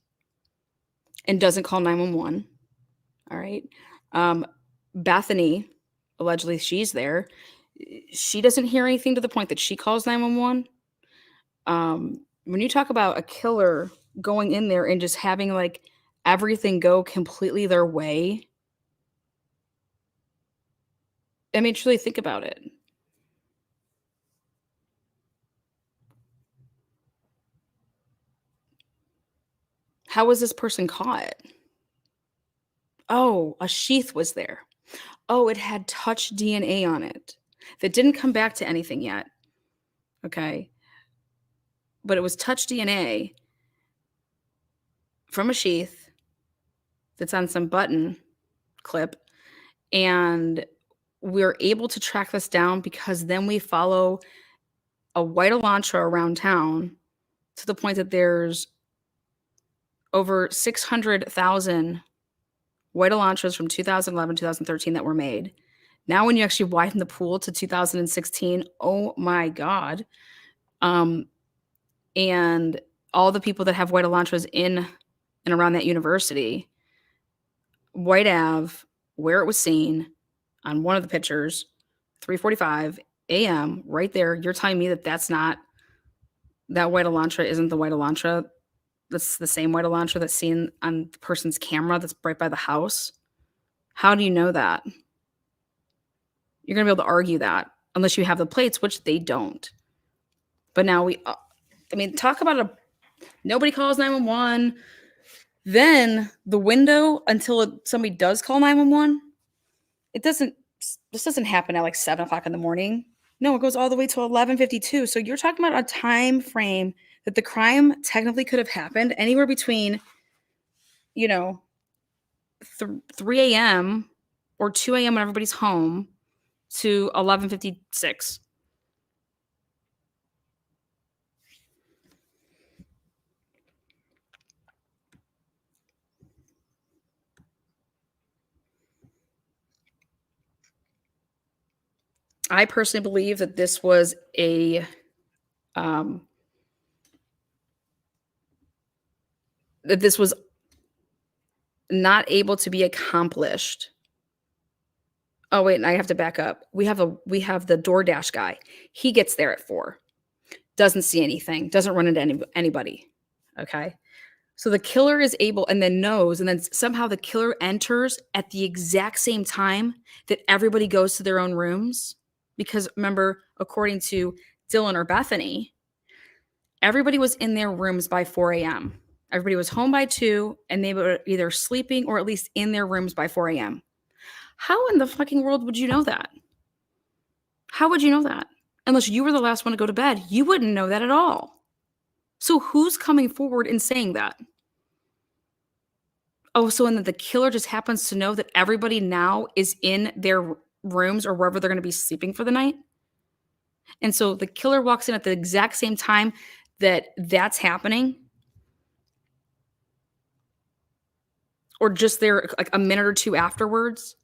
and doesn't call 911. All right. Bethany, allegedly she's there. She doesn't hear anything to the point that she calls 911. When you talk about a killer going in there and just having like everything go completely their way, I mean, truly think about it. How was this person caught? Oh, a sheath was there. Oh, it had touch DNA on it that didn't come back to anything yet. Okay. But it was touch DNA from a sheath that's on some button clip. And we're able to track this down because then we follow a white Elantra around town to the point that there's over 600,000 white Elantras from 2011, 2013 that were made. Now, when you actually widen the pool to 2016, oh my God. And all the people that have white Elantras in and around that university, White Ave, where it was seen on one of the pictures, 3:45 a.m., right there. You're telling me that that white Elantra isn't the white Elantra? That's the same white Elantra that's seen on the person's camera that's right by the house? How do you know that? You're going to be able to argue that unless you have the plates, which they don't. But now talk about nobody calls 911. Then the window until somebody does call 911, this doesn't happen at like 7 o'clock in the morning. No, it goes all the way to 11:52. So you're talking about a time frame that the crime technically could have happened anywhere between you know, 3 a.m. or 2 a.m. when everybody's home to 11:56. I personally believe that this was um, that this was not able to be accomplished. Oh wait, and I have to back up. We have the DoorDash guy. He gets there at 4. Doesn't see anything. Doesn't run into anybody. Okay. So the killer is able and then knows, and then somehow the killer enters at the exact same time that everybody goes to their own rooms. Because remember, according to Dylan or Bethany, everybody was in their rooms by 4 a.m. Everybody was home by 2, and they were either sleeping or at least in their rooms by 4 a.m. How in the fucking world would you know that? How would you know that? Unless you were the last one to go to bed, you wouldn't know that at all. So who's coming forward and saying that? Oh, so and that the killer just happens to know that everybody now is in their rooms or wherever they're going to be sleeping for the night? And so the killer walks in at the exact same time that that's happening, or just there like a minute or two afterwards,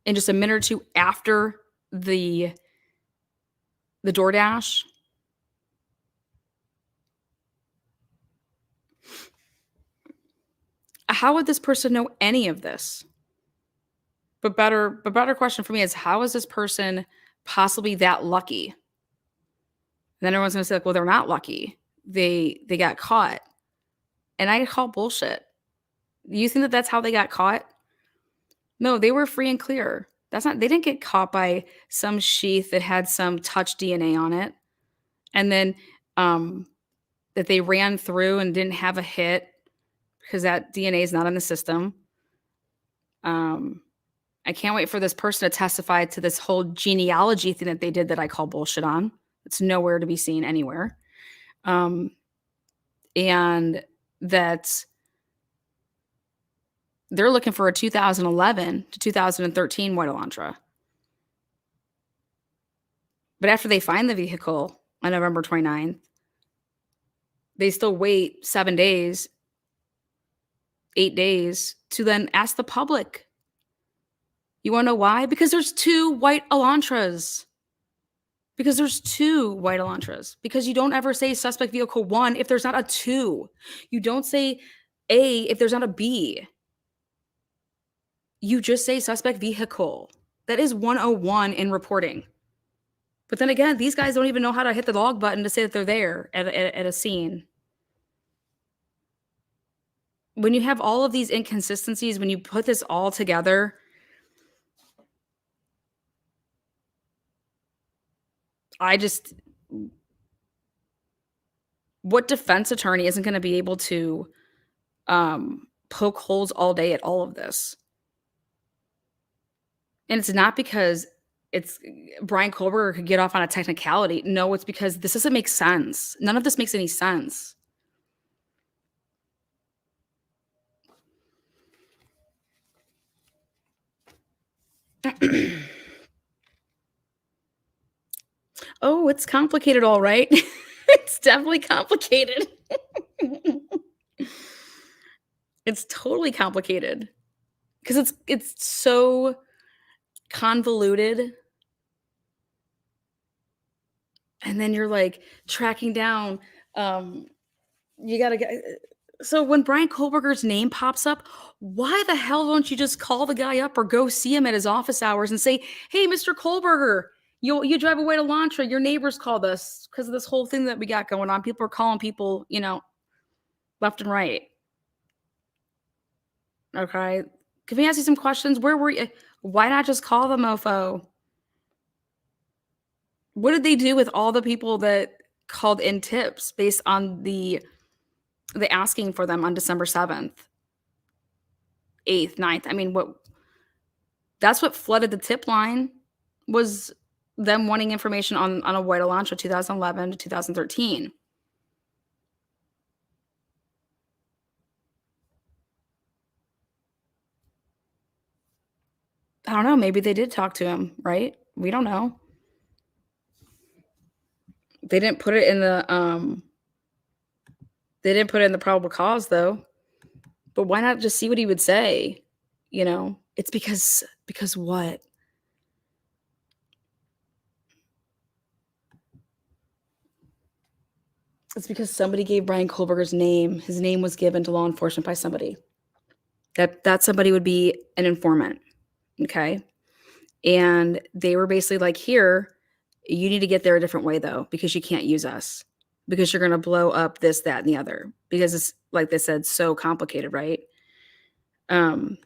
and just a minute or two after the DoorDash. How would this person know any of this? But better question for me is, how is this person possibly that lucky? And then everyone's gonna say, like, well, they're not lucky. They got caught. And I call bullshit. You think that that's how they got caught? No, they were free and clear. That's not, they didn't get caught by some sheath that had some touch DNA on it. And then that they ran through and didn't have a hit because that DNA is not in the system. I can't wait for this person to testify to this whole genealogy thing that they did that I call bullshit on. It's nowhere to be seen anywhere. And that they're looking for a 2011 to 2013 White Elantra. But after they find the vehicle on November 29th, they still wait 7 days, 8 days to then ask the public. You want to know why? Because there's 2 White Elantras. Because there's 2 White Elantras. Because you don't ever say suspect vehicle 1 if there's not a 2. You don't say A if there's not a B. You just say suspect vehicle. That is 101 in reporting. But then again, these guys don't even know how to hit the log button to say that they're there at a scene. When you have all of these inconsistencies, when you put this all together, what defense attorney isn't going to be able to poke holes all day at all of this? And it's not because it's Brian Kohlberger could get off on a technicality. No, it's because this doesn't make sense. None of this makes any sense. Oh, it's complicated, all right. It's definitely complicated. It's totally complicated because it's so convoluted. And then you're like tracking down. You gotta get. So when Brian Kohlberger's name pops up, why the hell don't you just call the guy up or go see him at his office hours and say, "Hey, Mr. Kohlberger, you drive away to Elantra. Your neighbors called us because of this whole thing that we got going on. People are calling people, left and right." Okay, can we ask you some questions? Where were you? Why not just call the mofo? What did they do with all the people that called in tips based on the asking for them on December 7th, 8th, 9th? I mean, that's what flooded the tip line, was them wanting information on a White Elantra 2011 to 2013. I don't know. Maybe they did talk to him, right? We don't know. They didn't put it in the they didn't put it in the probable cause though. But why not just see what he would say? You know, it's because what? It's because somebody gave Brian Kohlberger's name. His name was given to law enforcement by somebody. That somebody would be an informant. Okay. And they were basically like, here, you need to get there a different way though, because you can't use us. Because you're gonna blow up this, that, and the other. Because it's like they said, so complicated, right? Um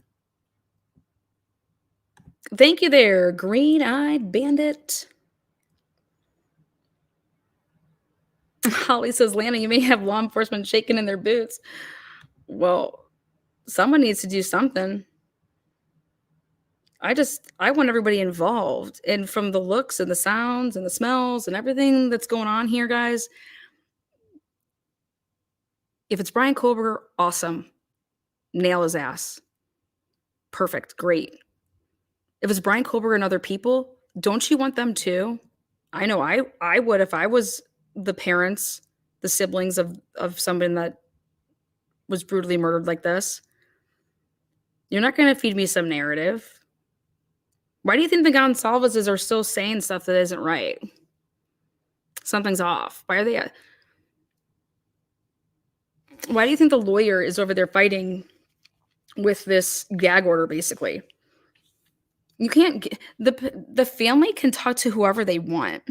Thank you there, green-eyed bandit. Holly says, Lana, you may have law enforcement shaking in their boots. Well, someone needs to do something. I want everybody involved. And from the looks and the sounds and the smells and everything that's going on here, guys, if it's Brian Kohlberger, awesome. Nail his ass. Perfect. Great. If it's Brian Kohlberger and other people, don't you want them too? I know I would if I was the parents, the siblings of somebody that was brutally murdered like this. You're not going to feed me some narrative. Why do you think the Gonsalveses are still saying stuff that isn't right? Something's off. Why do you think the lawyer is over there fighting with this gag order basically? You can't the family can talk to whoever they want.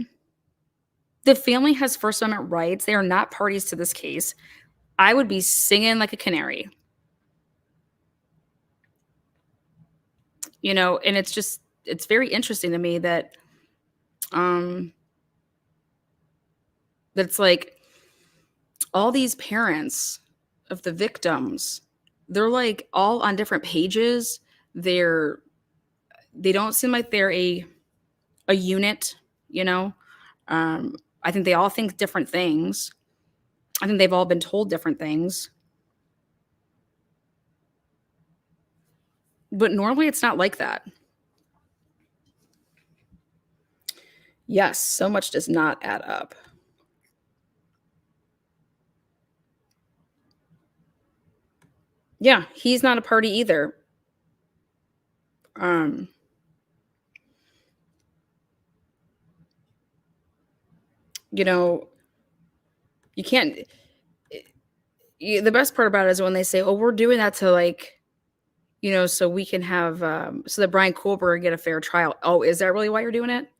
The family has First Amendment rights. They are not parties to this case. I would be singing like a canary. You know, and it's very interesting to me that um that's like all these parents of the victims, they're like all on different pages. They're they don't seem like they're a unit, you know. I think they all think different things. I think they've all been told different things. But normally it's not like that. Yes, so much does not add up. Yeah, he's not a party either. Um, you know, you can't the best part about it is when they say, "Oh, we're doing that to like, you know, so we can have so that Brian Kohlberg get a fair trial." Oh, is that really why you're doing it?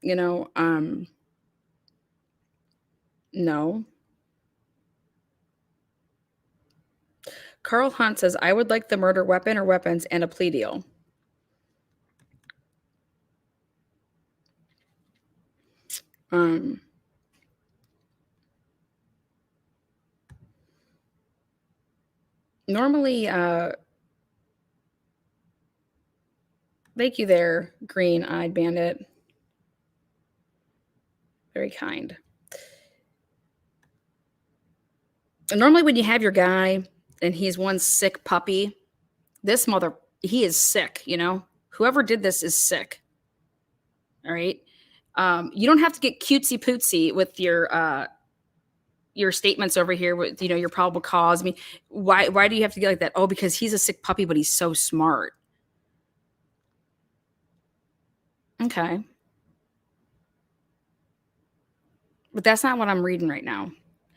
You know, no. Carl Hunt says, "I would like the murder weapon or weapons and a plea deal." Um, normally, thank you there, green-eyed bandit. Very kind. And normally, when you have your guy and he's one sick puppy, this mother, he is sick. You know, whoever did this is sick. All right. You don't have to get cutesy pootsy with your statements over here with you know your probable cause. I mean, why do you have to get like that? Oh, because he's a sick puppy, but he's so smart. Okay. But that's not what I'm reading right now.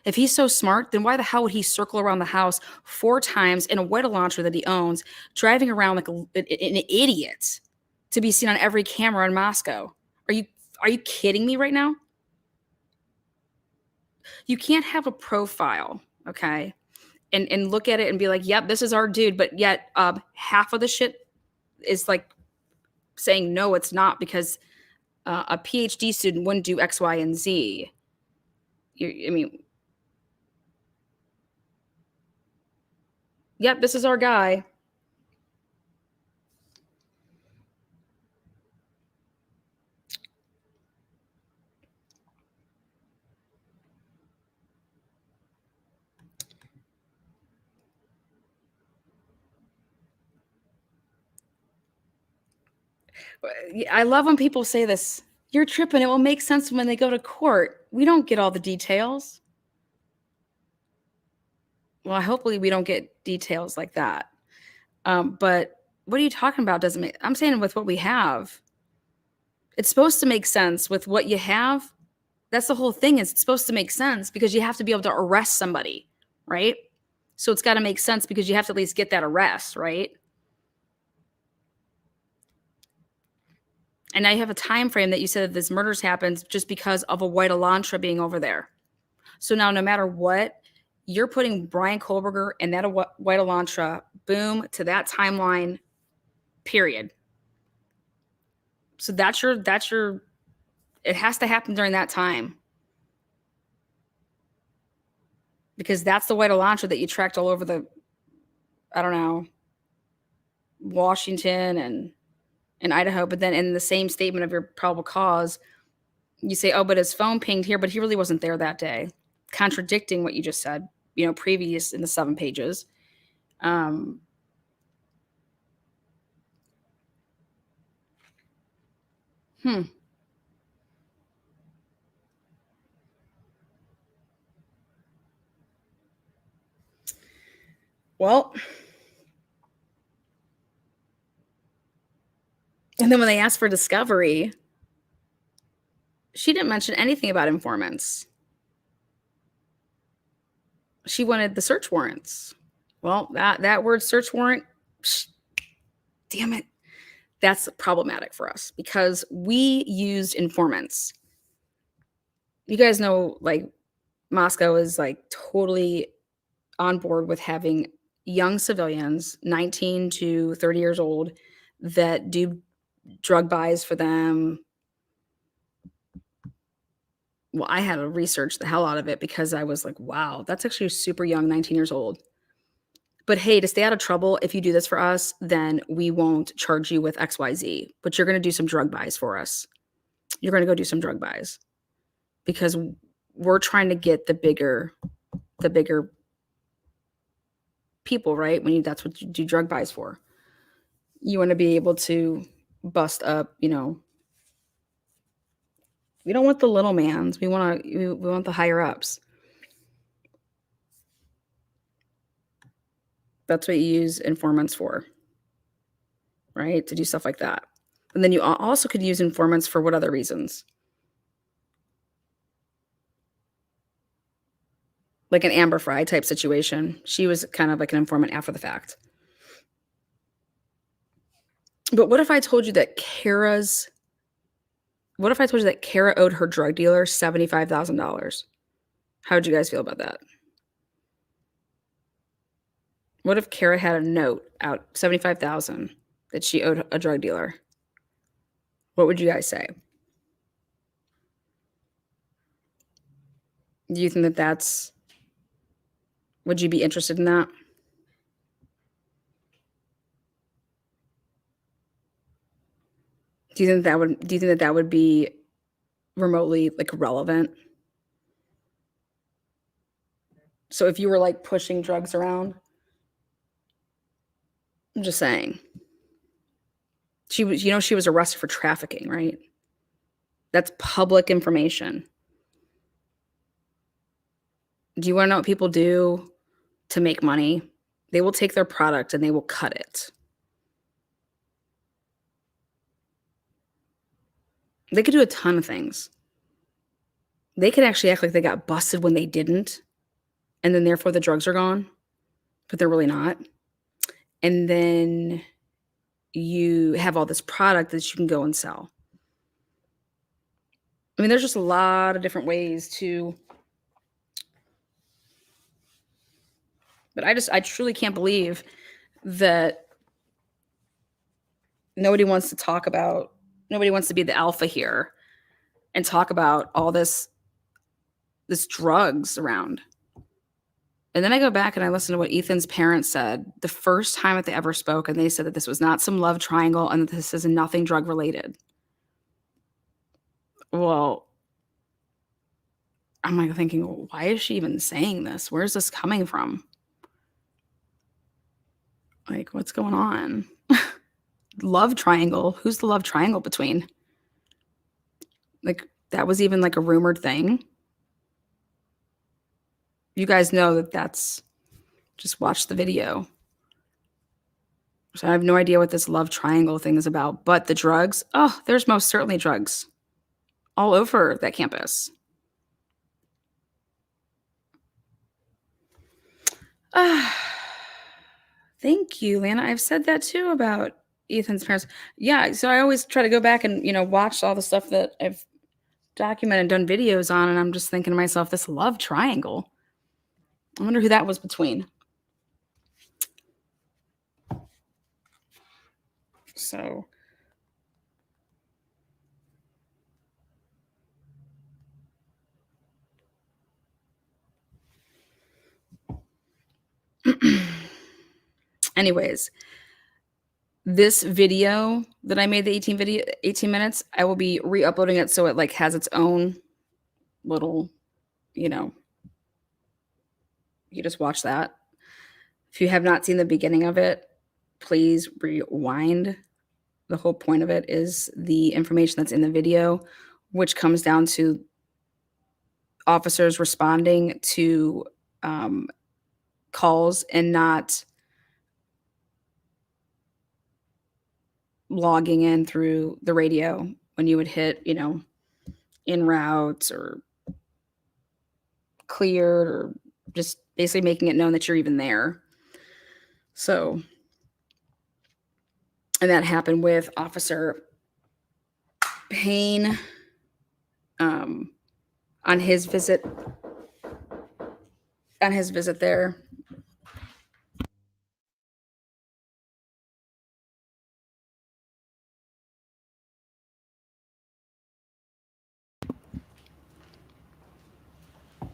If he's so smart, then why the hell would he circle around the house 4 times in a Weta launcher that he owns, driving around like an idiot to be seen on every camera in Moscow? Are you are you kidding me right now? You can't have a profile, okay, and look at it and be like, "Yep, this is our dude," but yet half of the shit is like saying no, it's not because a PhD student wouldn't do X, Y, and Z. I mean, yep, this is our guy. I love when people say this. You're tripping. It will make sense when they go to court. We don't get all the details. Well, hopefully we don't get details like that. But what are you talking about? Doesn't make. I'm saying with what we have, it's supposed to make sense with what you have. That's the whole thing. Is it's supposed to make sense because you have to be able to arrest somebody, right? So it's got to make sense because you have to at least get that arrest, right? And now you have a time frame that you said that this murders happened just because of a white Elantra being over there. So now, no matter what, you're putting Brian Kohlberger and that white Elantra, boom, to that timeline, period. So that's your, it has to happen during that time. Because that's the white Elantra that you tracked all over the, I don't know, Washington and Idaho. But then in the same statement of your probable cause, you say, oh, but his phone pinged here, but he really wasn't there that day, contradicting what you just said, previous in the 7 pages. Well, and then when they asked for discovery, she didn't mention anything about informants. She wanted the search warrants. Well, that word search warrant, damn it, that's problematic for us because we used informants. You guys know, like, Moscow is like totally on board with having young civilians, 19 to 30 years old, that do drug buys for them. Well, I had to research the hell out of it because I was like, wow, that's actually super young, 19 years old. But hey, to stay out of trouble, if you do this for us, then we won't charge you with XYZ. But you're going to do some drug buys for us. You're going to go do some drug buys because we're trying to get the bigger people, right? That's what you do drug buys for. You want to be able to bust up, we don't want the little mans. We want the higher ups. That's what you use informants for, right? To do stuff like that. And then you also could use informants for what other reasons? Like an Amber Fry type situation. She was kind of like an informant after the fact. But what if I told you that Kara owed her drug dealer $75,000? How would you guys feel about that? What if Kara had a note out, $75,000, that she owed a drug dealer? What would you guys say? Do you think would you be interested in that? Do you think that would be remotely like relevant? So if you were like pushing drugs around, I'm just saying. She was arrested for trafficking, right? That's public information. Do you want to know what people do to make money? They will take their product and they will cut it. They could do a ton of things. They could actually act like they got busted when they didn't, and then therefore the drugs are gone, but they're really not. And then you have all this product that you can go and sell. I mean, there's just a lot of different ways to. But I truly can't believe that nobody wants to be the alpha here and talk about all this drugs around. And then I go back and I listen to what Ethan's parents said the first time that they ever spoke, and they said that this was not some love triangle and that this is nothing drug related. Well, I'm like thinking, well, why is she even saying this? Where's this coming from? Like, what's going on? love triangle. Who's the love triangle between? Like, that was even like a rumored thing. You guys know that that's, just watch the video. So I have no idea what this love triangle thing is about. But the drugs, oh, there's most certainly drugs all over that campus. Thank you, Lana. I've said that too about Ethan's parents. Yeah, so I always try to go back and, watch all the stuff that I've documented, done videos on, and I'm just thinking to myself, this love triangle. I wonder who that was between. So anyways, this video that I made, the 18 minutes, I will be re-uploading it so it like has its own little, you just watch that. If you have not seen the beginning of it, please rewind. The whole point of it is the information that's in the video, which comes down to officers responding to calls and not logging in through the radio when you would hit, in routes or cleared, or just basically making it known that you're even there. So, and that happened with Officer Payne on his visit there.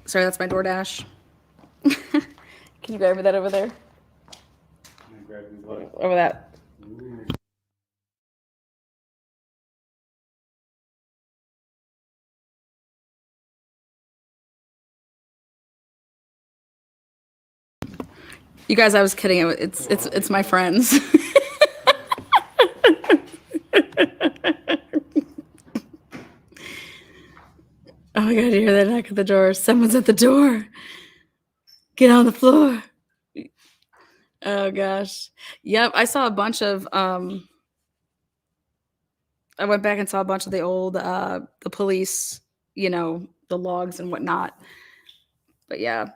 Sorry, that's my DoorDash. Can you grab me that over there? Over that. You guys, I was kidding. It's my friends. Oh my God, you hear that knock at the door? Someone's at the door. Get on the floor. Oh gosh. Yep, I saw a bunch of I went back and saw a bunch of the old the police, the logs and whatnot. But yeah.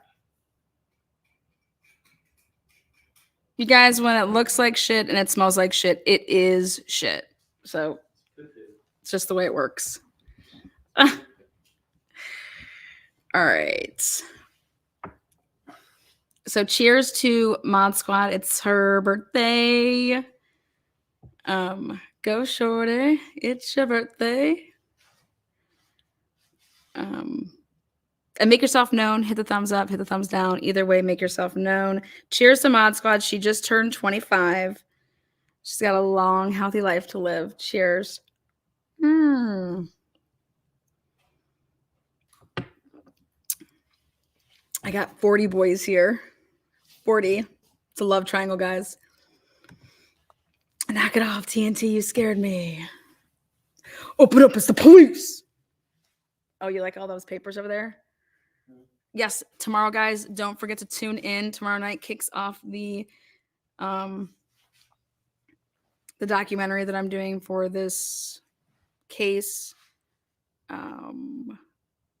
You guys, when it looks like shit and it smells like shit, it is shit. So it's just the way it works. All right. So cheers to Mod Squad. It's her birthday. Go shorty. It's your birthday. And make yourself known. Hit the thumbs up, hit the thumbs down. Either way, make yourself known. Cheers to Mod Squad. She just turned 25. She's got a long, healthy life to live. Cheers. I got 40 boys here. 40. It's a love triangle, guys. Knock it off, TNT. You scared me. Open up. It's the police. Oh, you like all those papers over there? Yes, tomorrow, guys, don't forget to tune in. Tomorrow night kicks off the documentary that I'm doing for this case.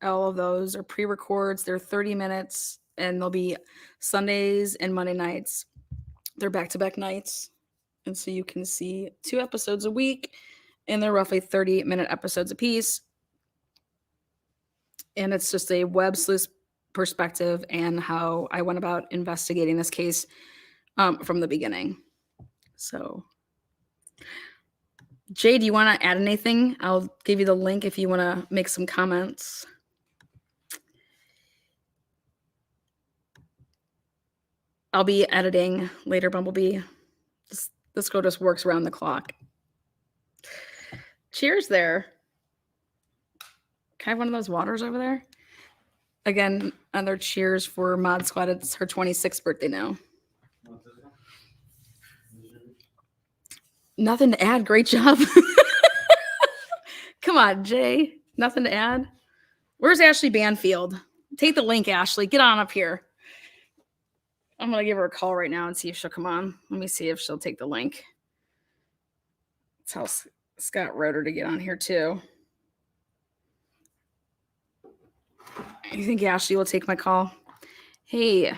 All of those are pre-records. They're 30 minutes, and they'll be Sundays and Monday nights. They're back-to-back nights, and so you can see 2 episodes a week, and they're roughly 30-minute episodes apiece. And it's just a web sleuth perspective and how I went about investigating this case from the beginning. So, Jay, do you want to add anything? I'll give you the link if you want to make some comments. I'll be editing later, Bumblebee. This girl just works around the clock. Cheers there. Can I have one of those waters over there? Again, another cheers for Mod Squad. It's her 26th birthday now. Nothing to add. Great job. Come on, Jay. Nothing to add. Where's Ashley Banfield? Take the link, Ashley. Get on up here. I'm going to give her a call right now and see if she'll come on. Let me see if she'll take the link. Tell Scott Roeder to get on here too. You think Ashley will take my call? Hey,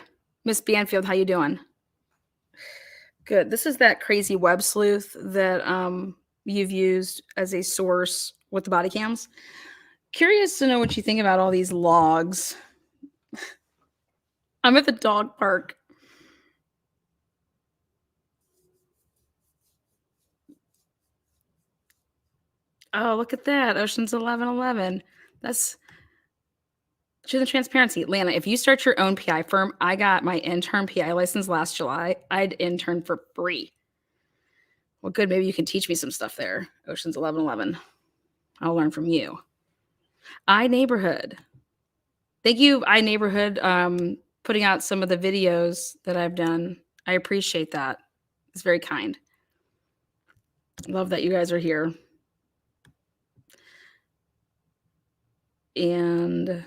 Miss Banfield, how you doing? Good. This is that crazy web sleuth that you've used as a source with the body cams. Curious to know what you think about all these logs. I'm at the dog park. Oh, look at that. Ocean's 1111. That's truth and transparency. Lana, if you start your own PI firm, I got my intern PI license last July. I'd intern for free. Well, good. Maybe you can teach me some stuff there. Ocean's 1111. I'll learn from you. iNeighborhood. Thank you, iNeighborhood, putting out some of the videos that I've done. I appreciate that. It's very kind. Love that you guys are here. And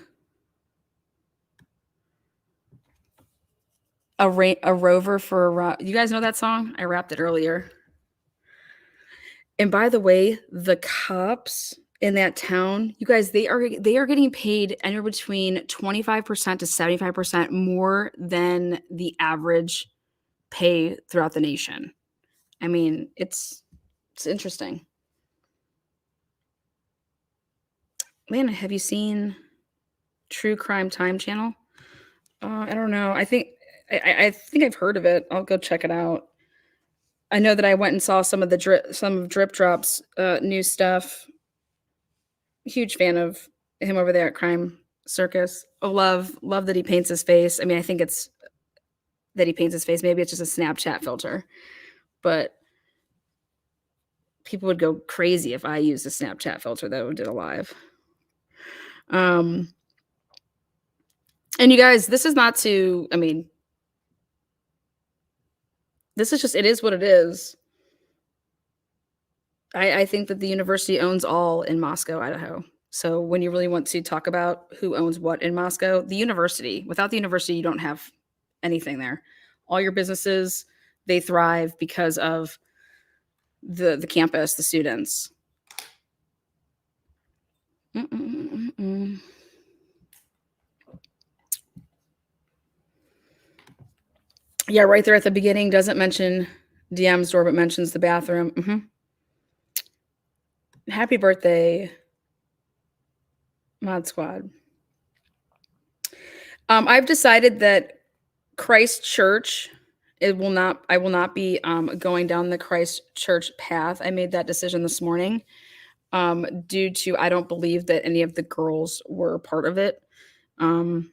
a rover for you guys know that song? I rapped it earlier. And by the way, the cops in that town, you guys, they are getting paid anywhere between 25% to 75% more than the average pay throughout the nation. I mean, it's interesting. Lana, have you seen True Crime Time Channel? I don't know. I think I've heard of it. I'll go check it out. I know that I went and saw some of Drip Drop's new stuff. Huge fan of him over there at Crime Circus. Love that he paints his face. I mean, I think it's that he paints his face. Maybe it's just a Snapchat filter, but people would go crazy if I used a Snapchat filter that we did a live. And you guys, this is not to, I mean, this is just, it is what it is. I think that the university owns all in Moscow, Idaho. So when you really want to talk about who owns what in Moscow, the university. Without the university, you don't have anything there. All your businesses, they thrive because of the campus, the students. Yeah, right there at the beginning, doesn't mention DM's door, but mentions the bathroom. Happy birthday, Mod Squad. I've decided that Christ Church, I will not be going down the Christ Church path. I made that decision this morning due to I don't believe that any of the girls were part of it. And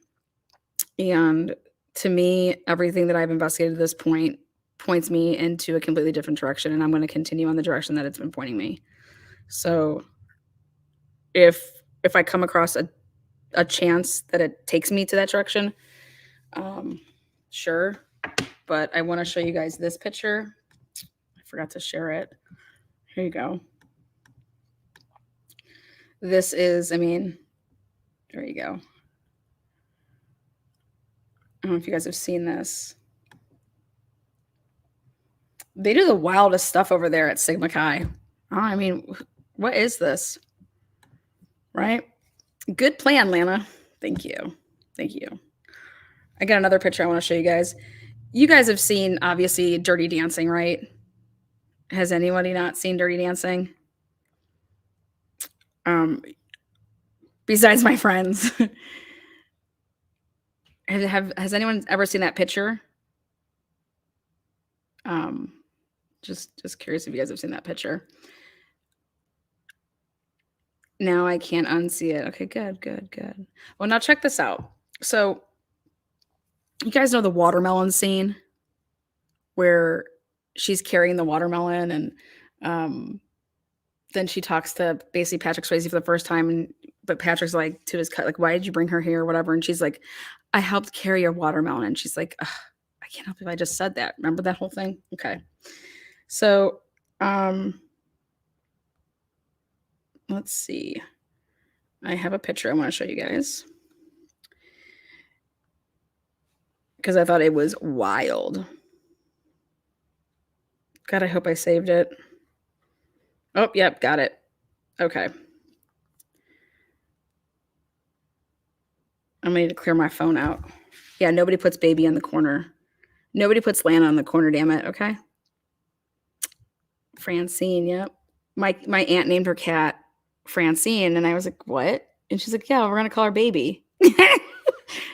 to me, everything that I've investigated at this point points me into a completely different direction, and I'm going to continue on the direction that it's been pointing me. So if I come across a chance that it takes me to that direction, sure. But I want to show you guys this picture. I forgot to share it. Here you go. This is, I mean, there you go. I don't know if you guys have seen this. They do the wildest stuff over there at Sigma Chi. Oh, I mean, what is this? Right? Good plan, Lana. Thank you. Thank you. I got another picture I want to show you guys. You guys have seen, obviously, Dirty Dancing, right? Has anybody not seen Dirty Dancing? Besides my friends. Has anyone ever seen that picture? Just curious if you guys have seen that picture. Now I can't unsee it. Okay, good. Well, now check this out. So you guys know the watermelon scene where she's carrying the watermelon and then she talks to basically Patrick Swayze for the first time, but Patrick's like to his cut, like, why did you bring her here or whatever? And she's like, I helped carry a watermelon. And she's like, I can't help if I just said that. Remember that whole thing? Okay. So Let's see. I have a picture I want to show you guys because I thought it was wild. God, I hope I saved it. Oh, yep, got it. Okay. I'm gonna need to clear my phone out. Yeah, nobody puts baby in the corner. Nobody puts Lana in the corner, damn it. Okay. Francine, yep. My aunt named her cat Francine, and I was like, what? And she's like, yeah, we're gonna call her baby.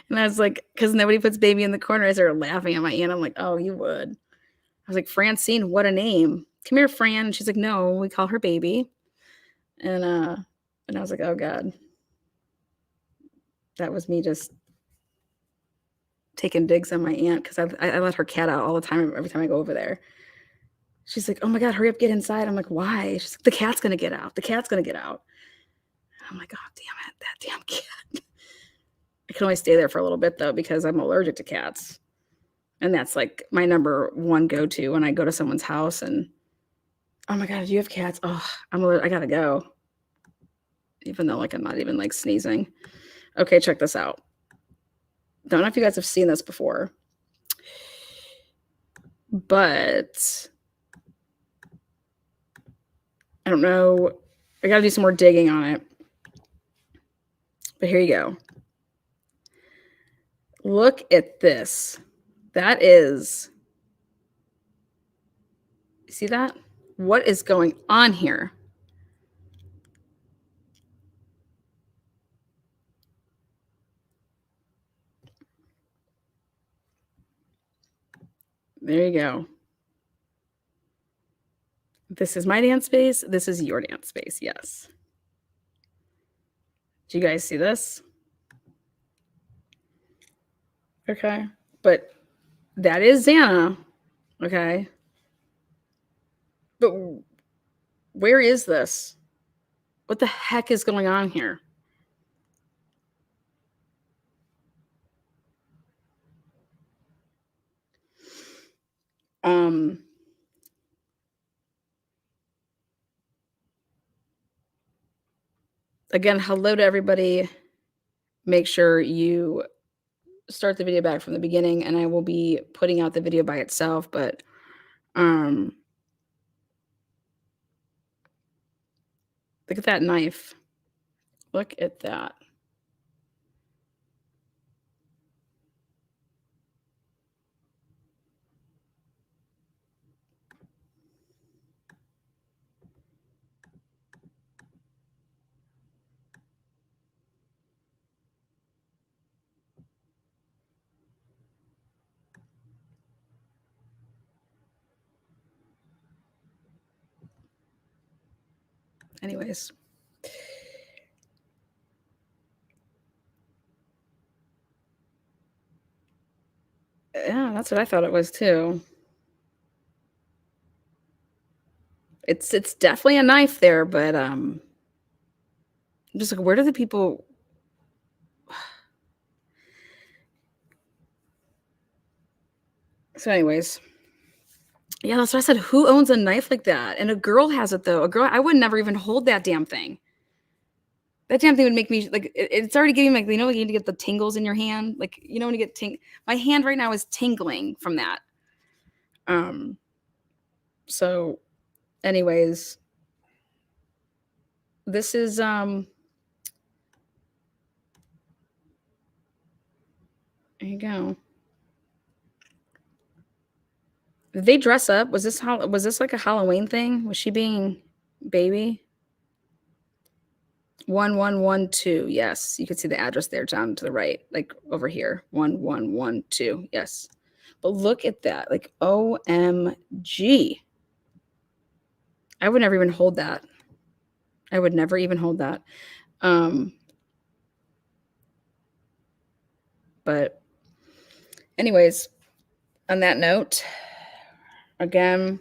And I was like, because nobody puts baby in the corner. I started laughing at my aunt. I'm like, oh, you would. I was like, Francine, what a name. Come here, Fran. And she's like, no, we call her baby. And I was like, oh God. That was me just taking digs on my aunt because I let her cat out all the time every time I go over there. She's like, oh my God, hurry up, get inside. I'm like, why? She's like, the cat's gonna get out. The cat's gonna get out. And I'm like, oh damn it, that damn cat. I can only stay there for a little bit though because I'm allergic to cats. And that's like my number one go-to when I go to someone's house and oh my God, do you have cats? Oh, I gotta go. Even though like I'm not even like sneezing. Okay, check this out. Don't know if you guys have seen this before, but I don't know. I gotta do some more digging on it. But here you go. Look at this. That is, see that? What is going on here? There you go. This is my dance space. This is your dance space. Yes. Do you guys see this? Okay. But that is Xana. Okay. But where is this? What the heck is going on here? Again, hello to everybody. Make sure you start the video back from the beginning and I will be putting out the video by itself, but look at that knife. Look at that. Anyways. Yeah, that's what I thought it was too. It's definitely a knife there, but I'm just like, where do the people? So, anyways, yeah, that's what I said. Who owns a knife like that? And a girl has it though. A girl, I would never even hold that damn thing. That damn thing would make me like it's already giving like you need to get the tingles in your hand, like when you get my hand right now is tingling from that. So, anyways, this is there you go. Did they dress up? Was this like a Halloween thing? Was she being baby? 1112. Yes, you can see the address there down to the right, like over here. 1112. Yes. But look at that. Like OMG. I would never even hold that. I would never even hold that. But anyways, on that note, again,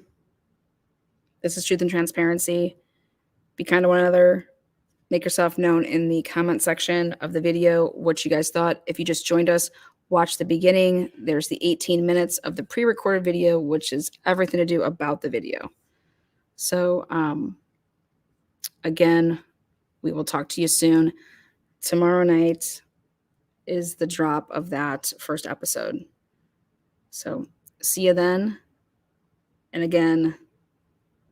this is Truth and Transparency. Be kind to one another. Make yourself known in the comment section of the video what you guys thought. If you just joined us, watch the beginning. There's the 18 minutes of the pre-recorded video, which is everything to do about the video. So, again, we will talk to you soon. Tomorrow night is the drop of that first episode. So, see you then. And again,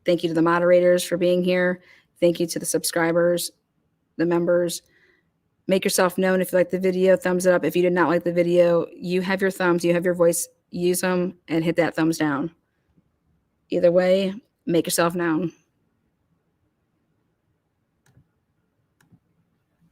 thank you to the moderators for being here. Thank you to the subscribers, the members. Make yourself known if you like the video, thumbs it up. If you did not like the video, you have your thumbs, you have your voice, use them and hit that thumbs down. Either way, make yourself known.